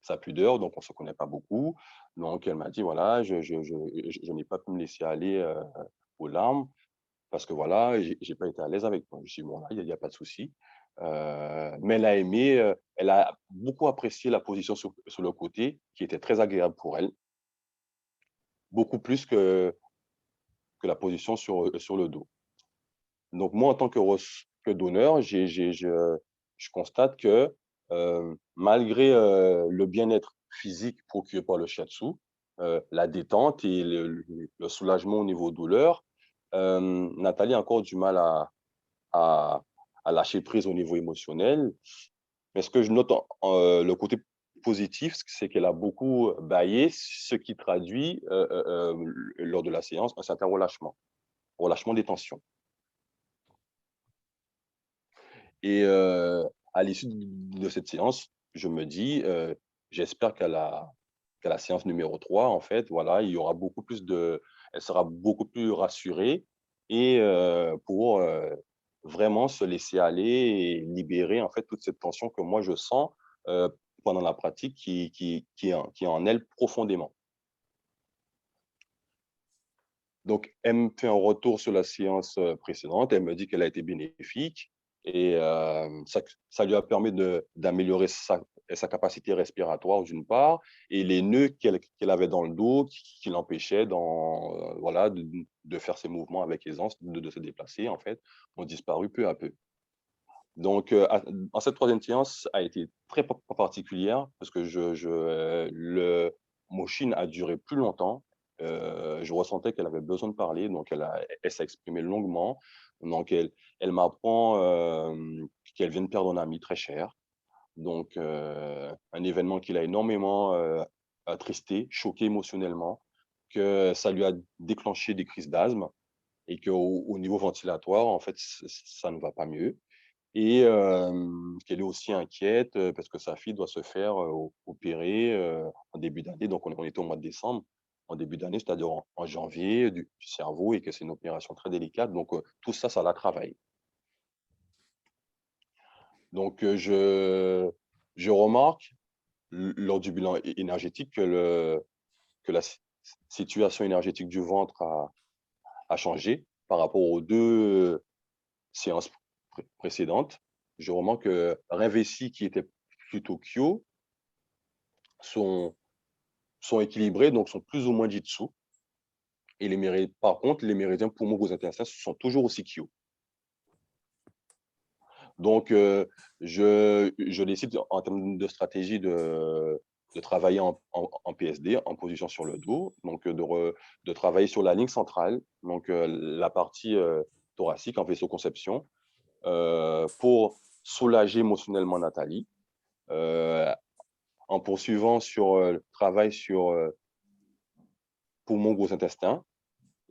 sa pudeur, donc on ne se connaît pas beaucoup. Donc elle m'a dit, voilà, je n'ai pas pu me laisser aller aux larmes parce que voilà, je n'ai pas été à l'aise avec toi. Je dis, bon, là, il n'y a pas de souci. Mais elle a aimé, elle a beaucoup apprécié la position sur le côté, qui était très agréable pour elle, beaucoup plus que la position sur le dos. Donc moi, en tant que donneur, je constate que malgré le bien-être physique procuré par le shiatsu, la détente et le soulagement au niveau douleur, Nathalie a encore du mal à lâcher prise au niveau émotionnel. Mais ce que je note, le côté positif, c'est qu'elle a beaucoup bâillé, ce qui traduit lors de la séance un certain relâchement des tensions. Et à l'issue de cette séance, je me dis, j'espère qu'à la séance numéro 3, en fait, voilà, il y aura beaucoup plus elle sera beaucoup plus rassurée et pour vraiment se laisser aller et libérer en fait toute cette tension que moi je sens pendant la pratique qui est en elle profondément. Donc, elle me fait un retour sur la séance précédente. Elle me dit qu'elle a été bénéfique et ça lui a permis d'améliorer sa capacité respiratoire d'une part et les nœuds qu'elle avait dans le dos qui l'empêchaient voilà, de faire ses mouvements avec aisance, de se déplacer en fait, ont disparu peu à peu. Donc, en cette troisième séance a été très particulière parce que le Moshin a duré plus longtemps. Je ressentais qu'elle avait besoin de parler, donc elle s'est exprimée longuement. Donc, elle m'apprend qu'elle vient de perdre un ami très cher. Donc, un événement qui l'a énormément attristé, choqué émotionnellement, que ça lui a déclenché des crises d'asthme et qu'au niveau ventilatoire, en fait, ça ne va pas mieux. Et qu'elle est aussi inquiète parce que sa fille doit se faire opérer en début d'année, donc on était au mois de décembre. en début d'année, c'est-à-dire en janvier, du cerveau, et que c'est une opération très délicate. Donc, tout ça, ça la travaille. Donc, je remarque lors du bilan énergétique que la situation énergétique du ventre a changé par rapport aux 2 séances précédentes. Je remarque que Rein-Vessie, qui était plutôt Kyo, sont équilibrés, donc sont plus ou moins Jitsu. Et par contre, les méridiens poumons gros intestins sont toujours aussi Kyo. Donc, je décide en termes de stratégie de travailler en PSD, en position sur le dos, donc de travailler sur la ligne centrale, donc la partie thoracique en vaisseau conception, pour soulager émotionnellement Nathalie, en poursuivant sur le travail sur poumons gros intestins,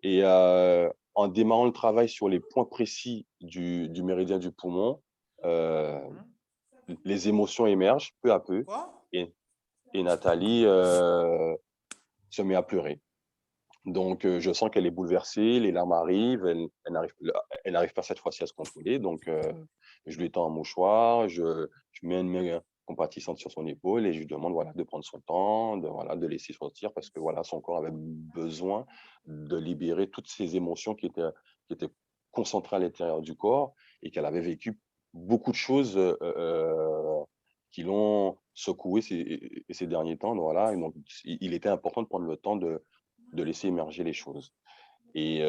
et en démarrant le travail sur les points précis du méridien du poumon. Les émotions émergent peu à peu, et Nathalie se met à pleurer. Donc, je sens qu'elle est bouleversée, les larmes arrivent, elle n'arrive pas cette fois-ci à se contrôler. Donc, je lui tends un mouchoir, je mets une main compatissante sur son épaule et je lui demande, voilà, de prendre son temps, de laisser sortir, parce que voilà, son corps avait besoin de libérer toutes ces émotions qui étaient concentrées à l'intérieur du corps, et qu'elle avait vécu beaucoup de choses qui l'ont secoué ces derniers temps. Voilà. Et donc, il était important de prendre le temps de laisser émerger les choses. Et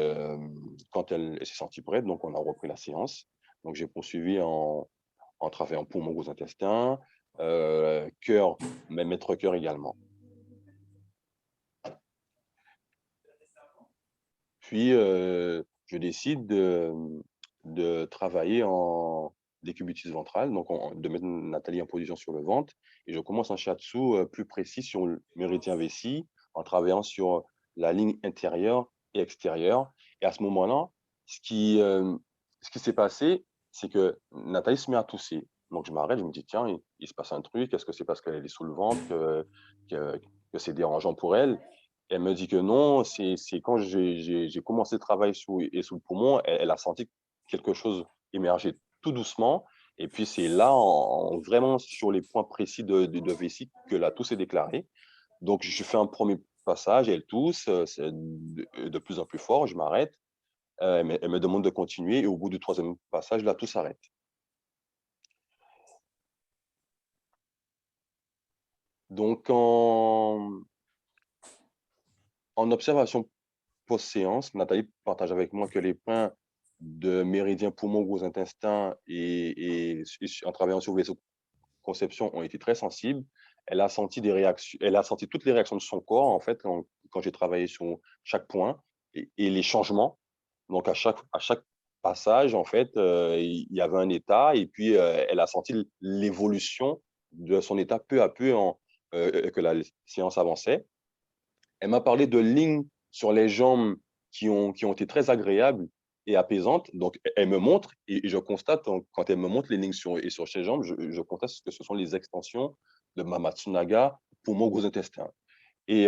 quand elle s'est sentie prête, donc on a repris la séance. Donc, j'ai poursuivi en travaillant poumons, gros intestins, cœur, mais maître cœur également. Puis, je décide de travailler en décubitus ventral, donc de mettre Nathalie en position sur le ventre, et je commence un shiatsu plus précis sur le méridien vessie, en travaillant sur la ligne intérieure et extérieure. Et à ce moment-là, ce qui s'est passé, c'est que Nathalie se met à tousser. Donc, je m'arrête, je me dis, tiens, il se passe un truc, est-ce que c'est parce qu'elle est sous le ventre que c'est dérangeant pour elle? Elle me dit que non, c'est quand j'ai commencé le travail sous le poumon, elle a senti quelque chose émerger tout doucement. Et puis, c'est là, vraiment sur les points précis de vessie, que la toux s'est déclarée. Donc, je fais un premier passage, elle tousse, c'est de plus en plus fort, je m'arrête. Elle me demande de continuer, et au bout du 3e passage, la toux s'arrête. Donc, en observation post-séance, Nathalie partage avec moi que les points de méridien poumon gros intestin et en travaillant sur vaisseau conception ont été très sensibles. Elle a senti des réactions, elle a senti toutes les réactions de son corps, en fait, quand j'ai travaillé sur chaque point, et les changements. Donc, à chaque passage, en fait, il y avait un état, et puis elle a senti l'évolution de son état peu à peu que la séance avançait. Elle m'a parlé de lignes sur les jambes qui ont été très agréables et apaisantes. Donc, elle me montre, et je constate, quand elle me montre les lignes sur ses jambes, je constate que ce sont les extensions de ma Matsunaga pour mon gros intestin. Et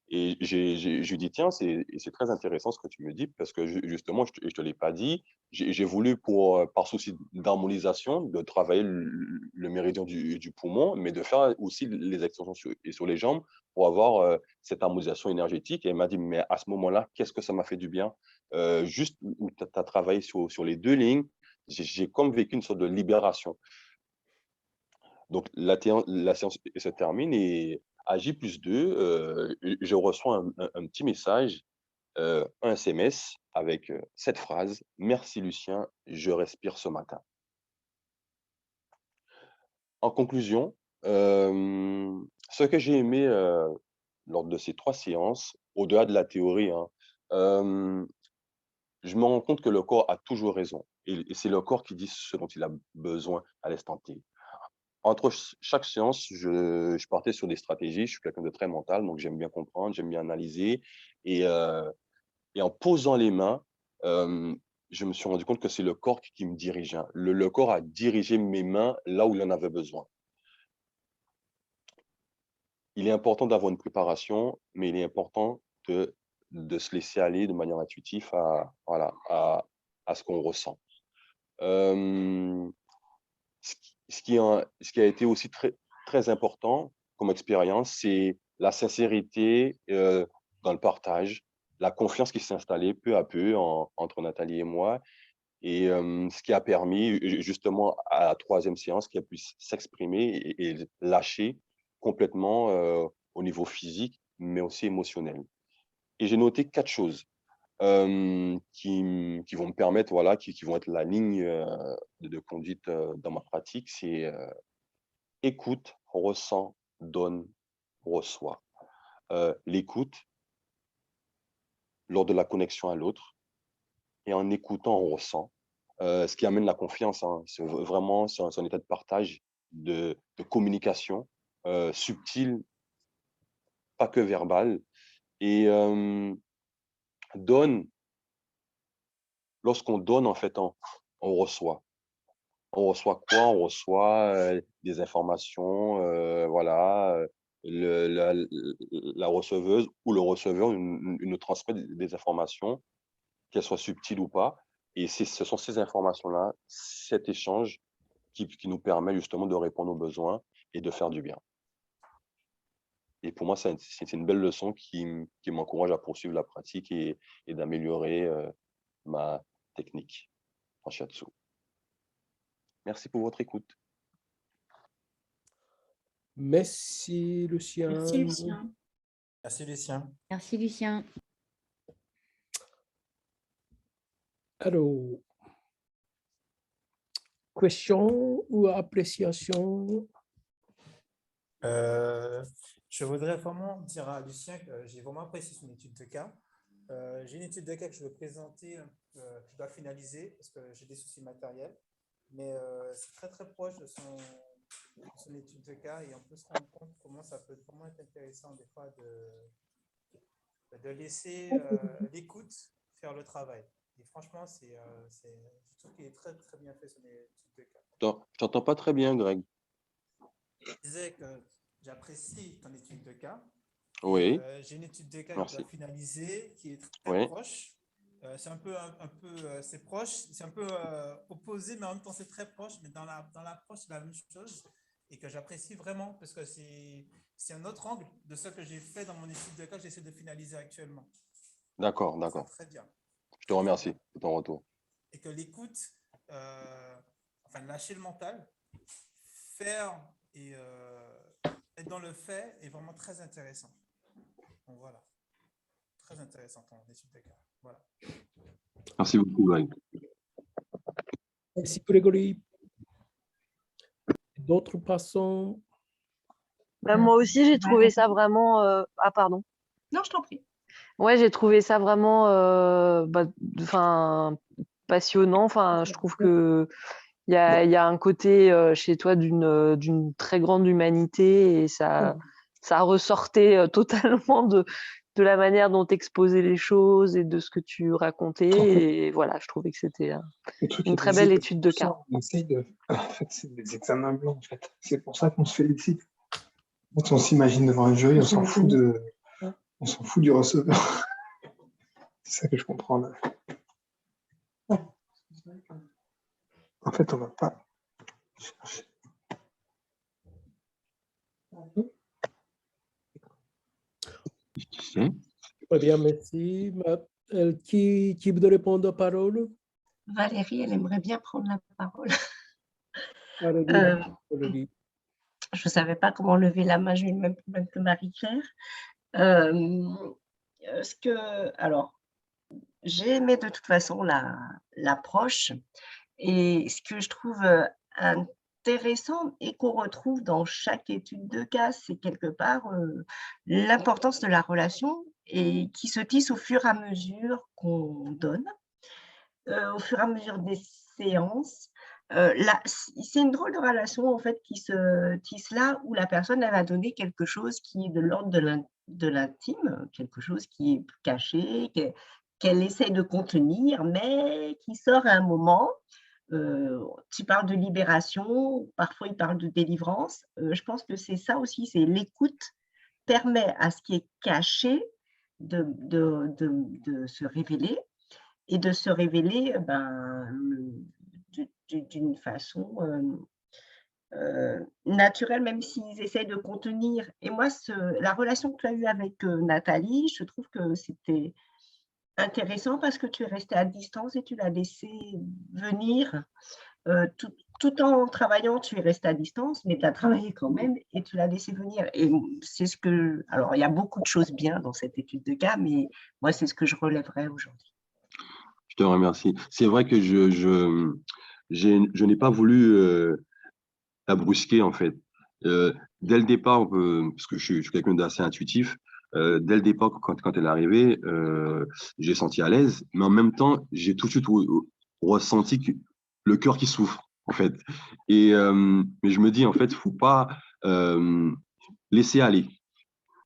je lui dis, tiens, c'est très intéressant ce que tu me dis, parce que justement, je ne te l'ai pas dit, j'ai voulu, par souci d'harmonisation, de travailler le méridien du poumon, mais de faire aussi les extensions sur les jambes pour avoir cette harmonisation énergétique. Et elle m'a dit, mais à ce moment-là, qu'est-ce que ça m'a fait du bien? Juste où tu as travaillé sur les 2 lignes, j'ai comme vécu une sorte de libération. Donc, la séance se termine, et à J+2, je reçois un petit message, un SMS avec cette phrase: « Merci Lucien, je respire ce matin ». En conclusion, ce que j'ai aimé lors de ces 3 séances, au-delà de la théorie, hein, je me rends compte que le corps a toujours raison, et c'est le corps qui dit ce dont il a besoin à l'instant T. Entre chaque séance, je partais sur des stratégies. Je suis quelqu'un de très mental, donc j'aime bien comprendre, j'aime bien analyser. Et en posant les mains, je me suis rendu compte que c'est le corps qui me dirigeait. Le corps a dirigé mes mains là où il en avait besoin. il est important d'avoir une préparation, mais il est important de se laisser aller de manière intuitive voilà, à ce qu'on ressent. Ce qui a été aussi très, très important comme expérience, c'est la sincérité dans le partage, la confiance qui s'est installée peu à peu entre Nathalie et moi, et ce qui a permis justement à la 3e séance qu'elle puisse s'exprimer et lâcher complètement au niveau physique, mais aussi émotionnel. Et j'ai noté 4 choses qui vont me permettre, voilà, qui vont être la ligne de conduite dans ma pratique. C'est écoute, ressent, donne, reçoit. L'écoute lors de la connexion à l'autre, et en écoutant, on ressent. Ce qui amène la confiance, hein. C'est vraiment c'est un état de partage, de communication subtile, pas que verbale. Et lorsqu'on donne, en fait, on reçoit. On reçoit quoi? On reçoit des informations, voilà, la receveuse ou le receveur nous transmet des informations, qu'elles soient subtiles ou pas. Et ce sont ces informations-là, cet échange qui nous permet justement de répondre aux besoins et de faire du bien. Et pour moi, c'est une belle leçon qui m'encourage à poursuivre la pratique et d'améliorer ma technique en shiatsu. Merci pour votre écoute. Merci, Lucien. Merci, Lucien. Merci, Lucien. Merci, Lucien. Alors, question ou appréciation? Je voudrais vraiment dire à Lucien que j'ai vraiment apprécié son étude de cas. J'ai une étude de cas que je veux présenter, que je dois finaliser parce que j'ai des soucis matériels, mais c'est très très proche de son étude de cas et on peut se rendre compte comment ça peut vraiment être intéressant des fois de laisser l'écoute faire le travail. Et franchement, je trouve qu'il est très très bien fait son étude de cas. Je t'entends pas très bien, Greg. Je disais que j'apprécie ton étude de cas. Oui. J'ai une étude de cas Merci. que je dois finaliser qui est très proche. C'est un peu c'est proche, c'est un peu opposé, mais en même temps c'est très proche. Mais dans l'approche, c'est la même chose et que j'apprécie vraiment parce que c'est un autre angle de ce que j'ai fait dans mon étude de cas que j'essaie de finaliser actuellement. D'accord, d'accord. Très bien. Je te remercie de ton retour. Et que l'écoute, enfin lâcher le mental, faire et être dans le fait est vraiment très intéressant. Donc voilà, très intéressant ton étude de cas. Voilà. Merci beaucoup, Greg. Merci, Grégory. D'autres passants? Moi aussi, j'ai trouvé ça vraiment. Ah, pardon. Non, je t'en prie. Ouais, j'ai trouvé ça vraiment passionnant. Enfin, je trouve que il y a un côté chez toi d'une très grande humanité et ça ressortait totalement de la manière dont tu exposais les choses et de ce que tu racontais. Et voilà, je trouvais que c'était une très belle étude de cas. On essaye en fait, c'est des examens blancs, en fait. C'est pour ça qu'on se félicite. En fait, on s'imagine devant un jury, on s'en fout du receveur. C'est ça que je comprends là. En fait, on va pas chercher. Très bien, merci. Qui veut répondre à la parole? Valérie, elle aimerait bien prendre la parole. Valérie. Je ne savais pas comment lever la main, j'ai eu le même problème que Marie-Claire. Alors, j'ai aimé de toute façon l'approche et ce que je trouve intéressant et qu'on retrouve dans chaque étude de cas, c'est quelque part l'importance de la relation et qui se tisse au fur et à mesure qu'on donne, au fur et à mesure des séances. C'est une drôle de relation en fait qui se tisse là où la personne elle va donner quelque chose qui est de l'ordre de l'intime, quelque chose qui est caché, qu'elle essaie de contenir, mais qui sort à un moment. Tu parles de libération, parfois il parle de délivrance. Je pense que c'est ça aussi, c'est l'écoute permet à ce qui est caché de se révéler et de se révéler d'une façon naturelle, même s'ils essayent de contenir. Et moi, la relation que tu as eue avec Nathalie, je trouve que c'était intéressant parce que tu es restée à distance et tu l'as laissé venir. Tout en travaillant, tu es resté à distance, mais tu as travaillé quand même et tu l'as laissé venir. Et c'est ce que… Alors, il y a beaucoup de choses bien dans cette étude de cas, mais moi, c'est ce que je relèverais aujourd'hui. Je te remercie. C'est vrai que je n'ai pas voulu la brusquer, en fait. Dès le départ, parce que je suis quelqu'un d'assez intuitif, dès le départ, quand elle est arrivée, j'ai senti à l'aise, mais en même temps, j'ai tout de suite ressenti le cœur qui souffre, en fait. Mais je me dis, en fait, il ne faut pas laisser aller.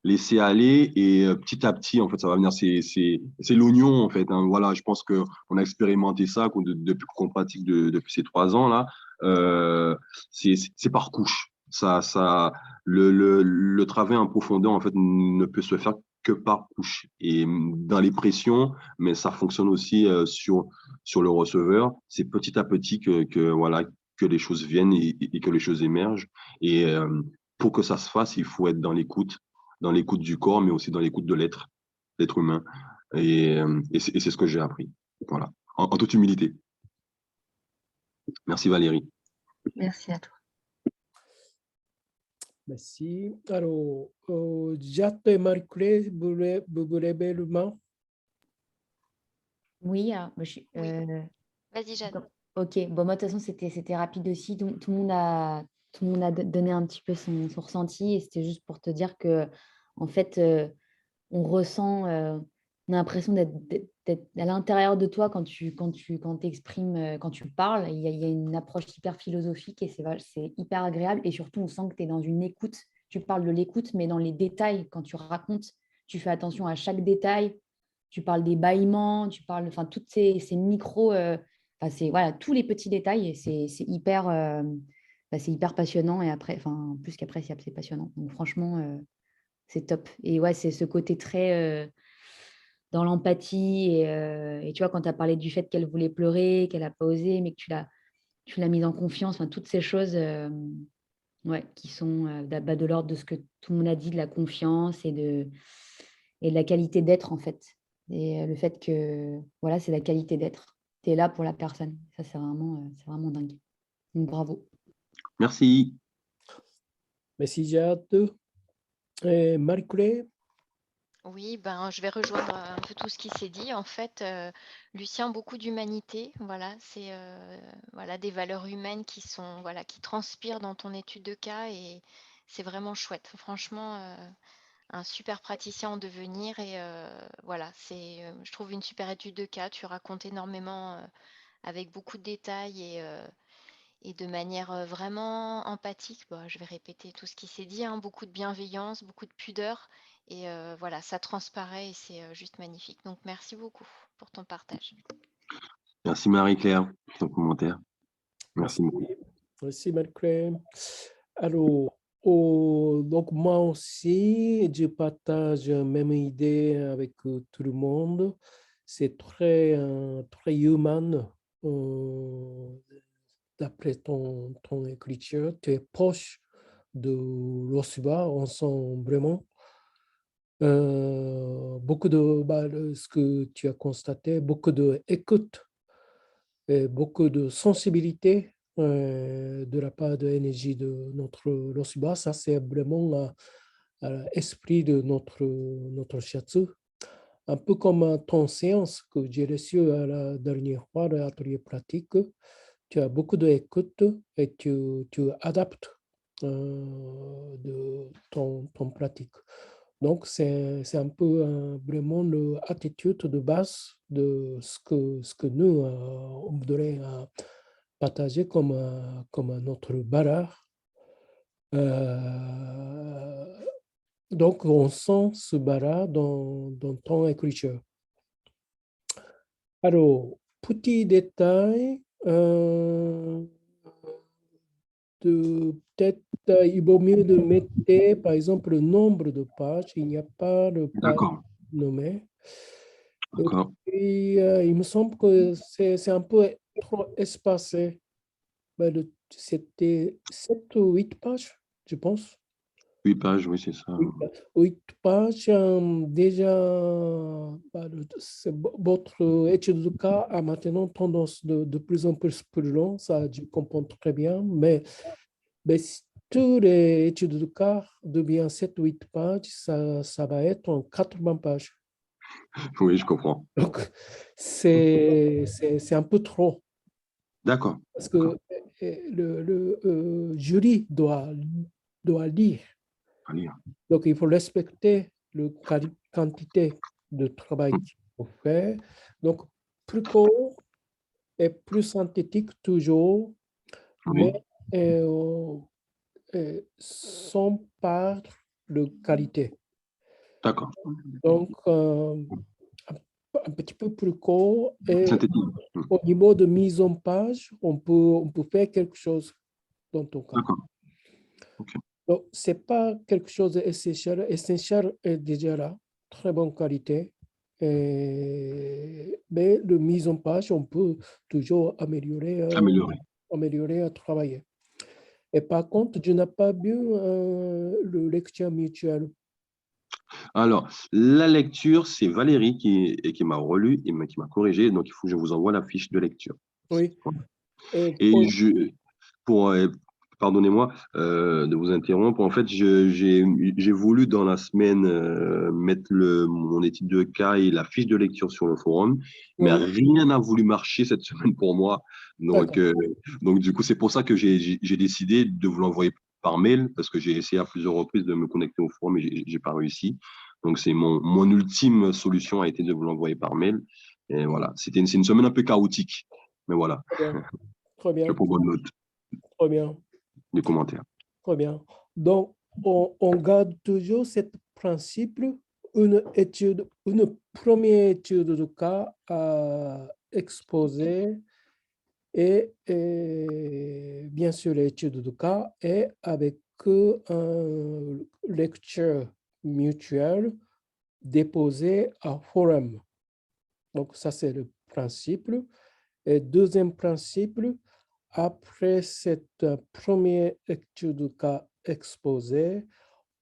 Laisser aller et petit à petit, en fait, ça va venir. C'est l'oignon, en fait. Hein. Voilà, je pense qu'on a expérimenté ça depuis qu'on pratique depuis ces 3 ans là. C'est par couche. Le travail en profondeur, en fait, ne peut se faire que par couche. Et dans les pressions, mais ça fonctionne aussi sur le receveur. C'est petit à petit voilà, que les choses viennent et que les choses émergent. Et pour que ça se fasse, il faut être dans l'écoute du corps, mais aussi dans l'écoute de l'être humain. Et c'est ce que j'ai appris. Voilà, en toute humilité. Merci Valérie. Merci à toi. Merci. Alors, Jat et Marie-Claire, vous voulez le main? Oui, Vas-y, Jeanne. Ok, bon, moi, de toute façon, c'était rapide aussi. Tout le monde a donné un petit peu son ressenti. Et c'était juste pour te dire que, en fait, on ressent, on a l'impression d'être à l'intérieur de toi quand t'exprimes, quand tu parles. Il y a une approche hyper philosophique et c'est hyper agréable. Et surtout, on sent que tu es dans une écoute. Tu parles de l'écoute, mais dans les détails, quand tu racontes, tu fais attention à chaque détail. Tu parles des bâillements, tu parles, enfin, toutes ces micros, c'est voilà, tous les petits détails. Et c'est hyper passionnant. Et après, enfin, plus qu'après, c'est passionnant. Donc, franchement, c'est top. Et ouais, c'est ce côté très dans l'empathie. Et tu vois, quand tu as parlé du fait qu'elle voulait pleurer, qu'elle n'a pas osé, mais que tu l'as mise en confiance, enfin, toutes ces choses qui sont de l'ordre de ce que tout le monde a dit, de la confiance et de la qualité d'être, en fait. Et le fait que, voilà, c'est la qualité d'être. Tu es là pour la personne. Ça, c'est vraiment dingue. Donc, bravo. Merci. Merci, Jat. Et Marie-Claire? Oui, je vais rejoindre un peu tout ce qui s'est dit. En fait, Lucien, beaucoup d'humanité. Voilà, c'est voilà, des valeurs humaines qui transpirent dans ton étude de cas et c'est vraiment chouette. Franchement, un super praticien en devenir et voilà, je trouve une super étude de cas. Tu racontes énormément avec beaucoup de détails et de manière vraiment empathique. Je vais répéter tout ce qui s'est dit, hein, beaucoup de bienveillance, beaucoup de pudeur. Et voilà, ça transparaît et c'est juste magnifique. Donc, merci beaucoup pour ton partage. Merci Marie-Claire pour ton commentaire. Merci beaucoup. Merci Marie-Claire. Alors, donc moi aussi, je partage la même idée avec tout le monde. C'est très humain. D'après ton écriture, tu es proche de l'Ossuba, on sent vraiment beaucoup de ce que tu as constaté, beaucoup d'écoute et beaucoup de sensibilité de la part de l'énergie de notre l'Ossuba. Ça, c'est vraiment l'esprit de notre shiatsu. Un peu comme ton séance que j'ai reçue à la dernière fois, l'atelier pratique. Tu as beaucoup d'écoute et tu adaptes de ton pratique. Donc, c'est un peu vraiment l'attitude de base de ce que nous, on voudrait partager comme notre valeur. Donc, on sent ce bara dans ton écriture. Alors, petit détail de peut-être il vaut mieux de mettre, par exemple, le nombre de pages. Il n'y a pas de page D'accord. nommée. Et D'accord. puis, il me semble que c'est un peu trop espacé. C'était 7 ou 8 pages, je pense. 8 pages, oui, c'est ça. 8 pages, déjà, votre étude de cas a maintenant tendance de plus en plus long, ça je comprends très bien, mais si toutes les études de cas deviennent 7 ou 8 pages, ça va être en 80 pages. Oui, je comprends. Donc, c'est un peu trop. D'accord. Parce que le jury doit lire. À lire. Donc, il faut respecter la quantité de travail qu'il faut faire. Donc, plus court et plus synthétique toujours, Oui. mais sans perdre de qualité. D'accord. Donc, un petit peu plus court et Synthétique. au niveau de mise en page, on peut faire quelque chose dans ton cas. D'accord. Ok. Donc, ce n'est pas quelque chose d'essentiel. Essentiel est déjà là, très bonne qualité. Mais de mise en page, on peut toujours améliorer à travailler. Et par contre, je n'ai pas vu le lecture mutuelle. Alors, la lecture, c'est Valérie qui m'a relu et qui m'a corrigé. Donc, il faut que je vous envoie la fiche de lecture. Oui. Voilà. Et pardonnez-moi de vous interrompre. En fait, j'ai voulu dans la semaine mettre mon étude de cas et la fiche de lecture sur le forum, mais oui. rien n'a voulu marcher cette semaine pour moi. Donc du coup, c'est pour ça que j'ai décidé de vous l'envoyer par mail, parce que j'ai essayé à plusieurs reprises de me connecter au forum et j'ai pas réussi. Donc, c'est mon ultime solution a été de vous l'envoyer par mail. Et voilà, c'est une semaine un peu chaotique, mais voilà. Très bien. Je prends bonne note. Très bien. Des commentaires. Très bien. Donc, on garde toujours ce principe, une première étude de cas à exposer et bien sûr l'étude de cas et avec un lecture mutuelle déposée à forum. Donc, ça, c'est le principe. Et deuxième principe, après cette première étude de cas exposée,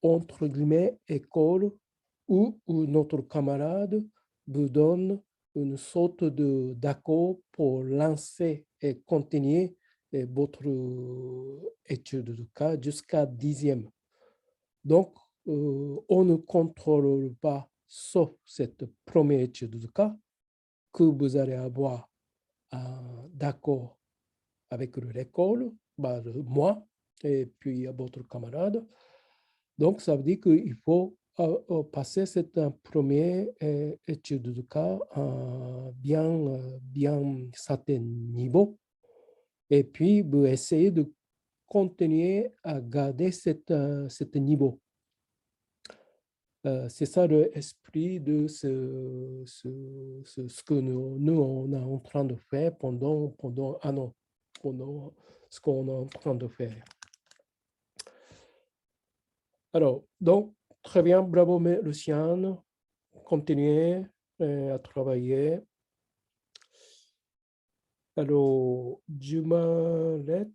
entre guillemets, école, où notre camarade vous donne une sorte d'accord pour lancer et continuer votre étude de cas jusqu'à 10e. Donc, on ne contrôle pas, sauf cette première étude de cas, que vous allez avoir un d'accord avec l'école, moi et puis votre camarade. Donc, ça veut dire qu'il faut passer cette première étude de cas à bien certain niveau. Et puis, vous essayez de continuer à garder ce niveau. C'est ça l'esprit de ce que nous on est en train de faire pendant un an, pendant ce qu'on est en train de faire. Alors, donc, très bien, bravo Luciane, continuez à travailler. Alors, Jumalette,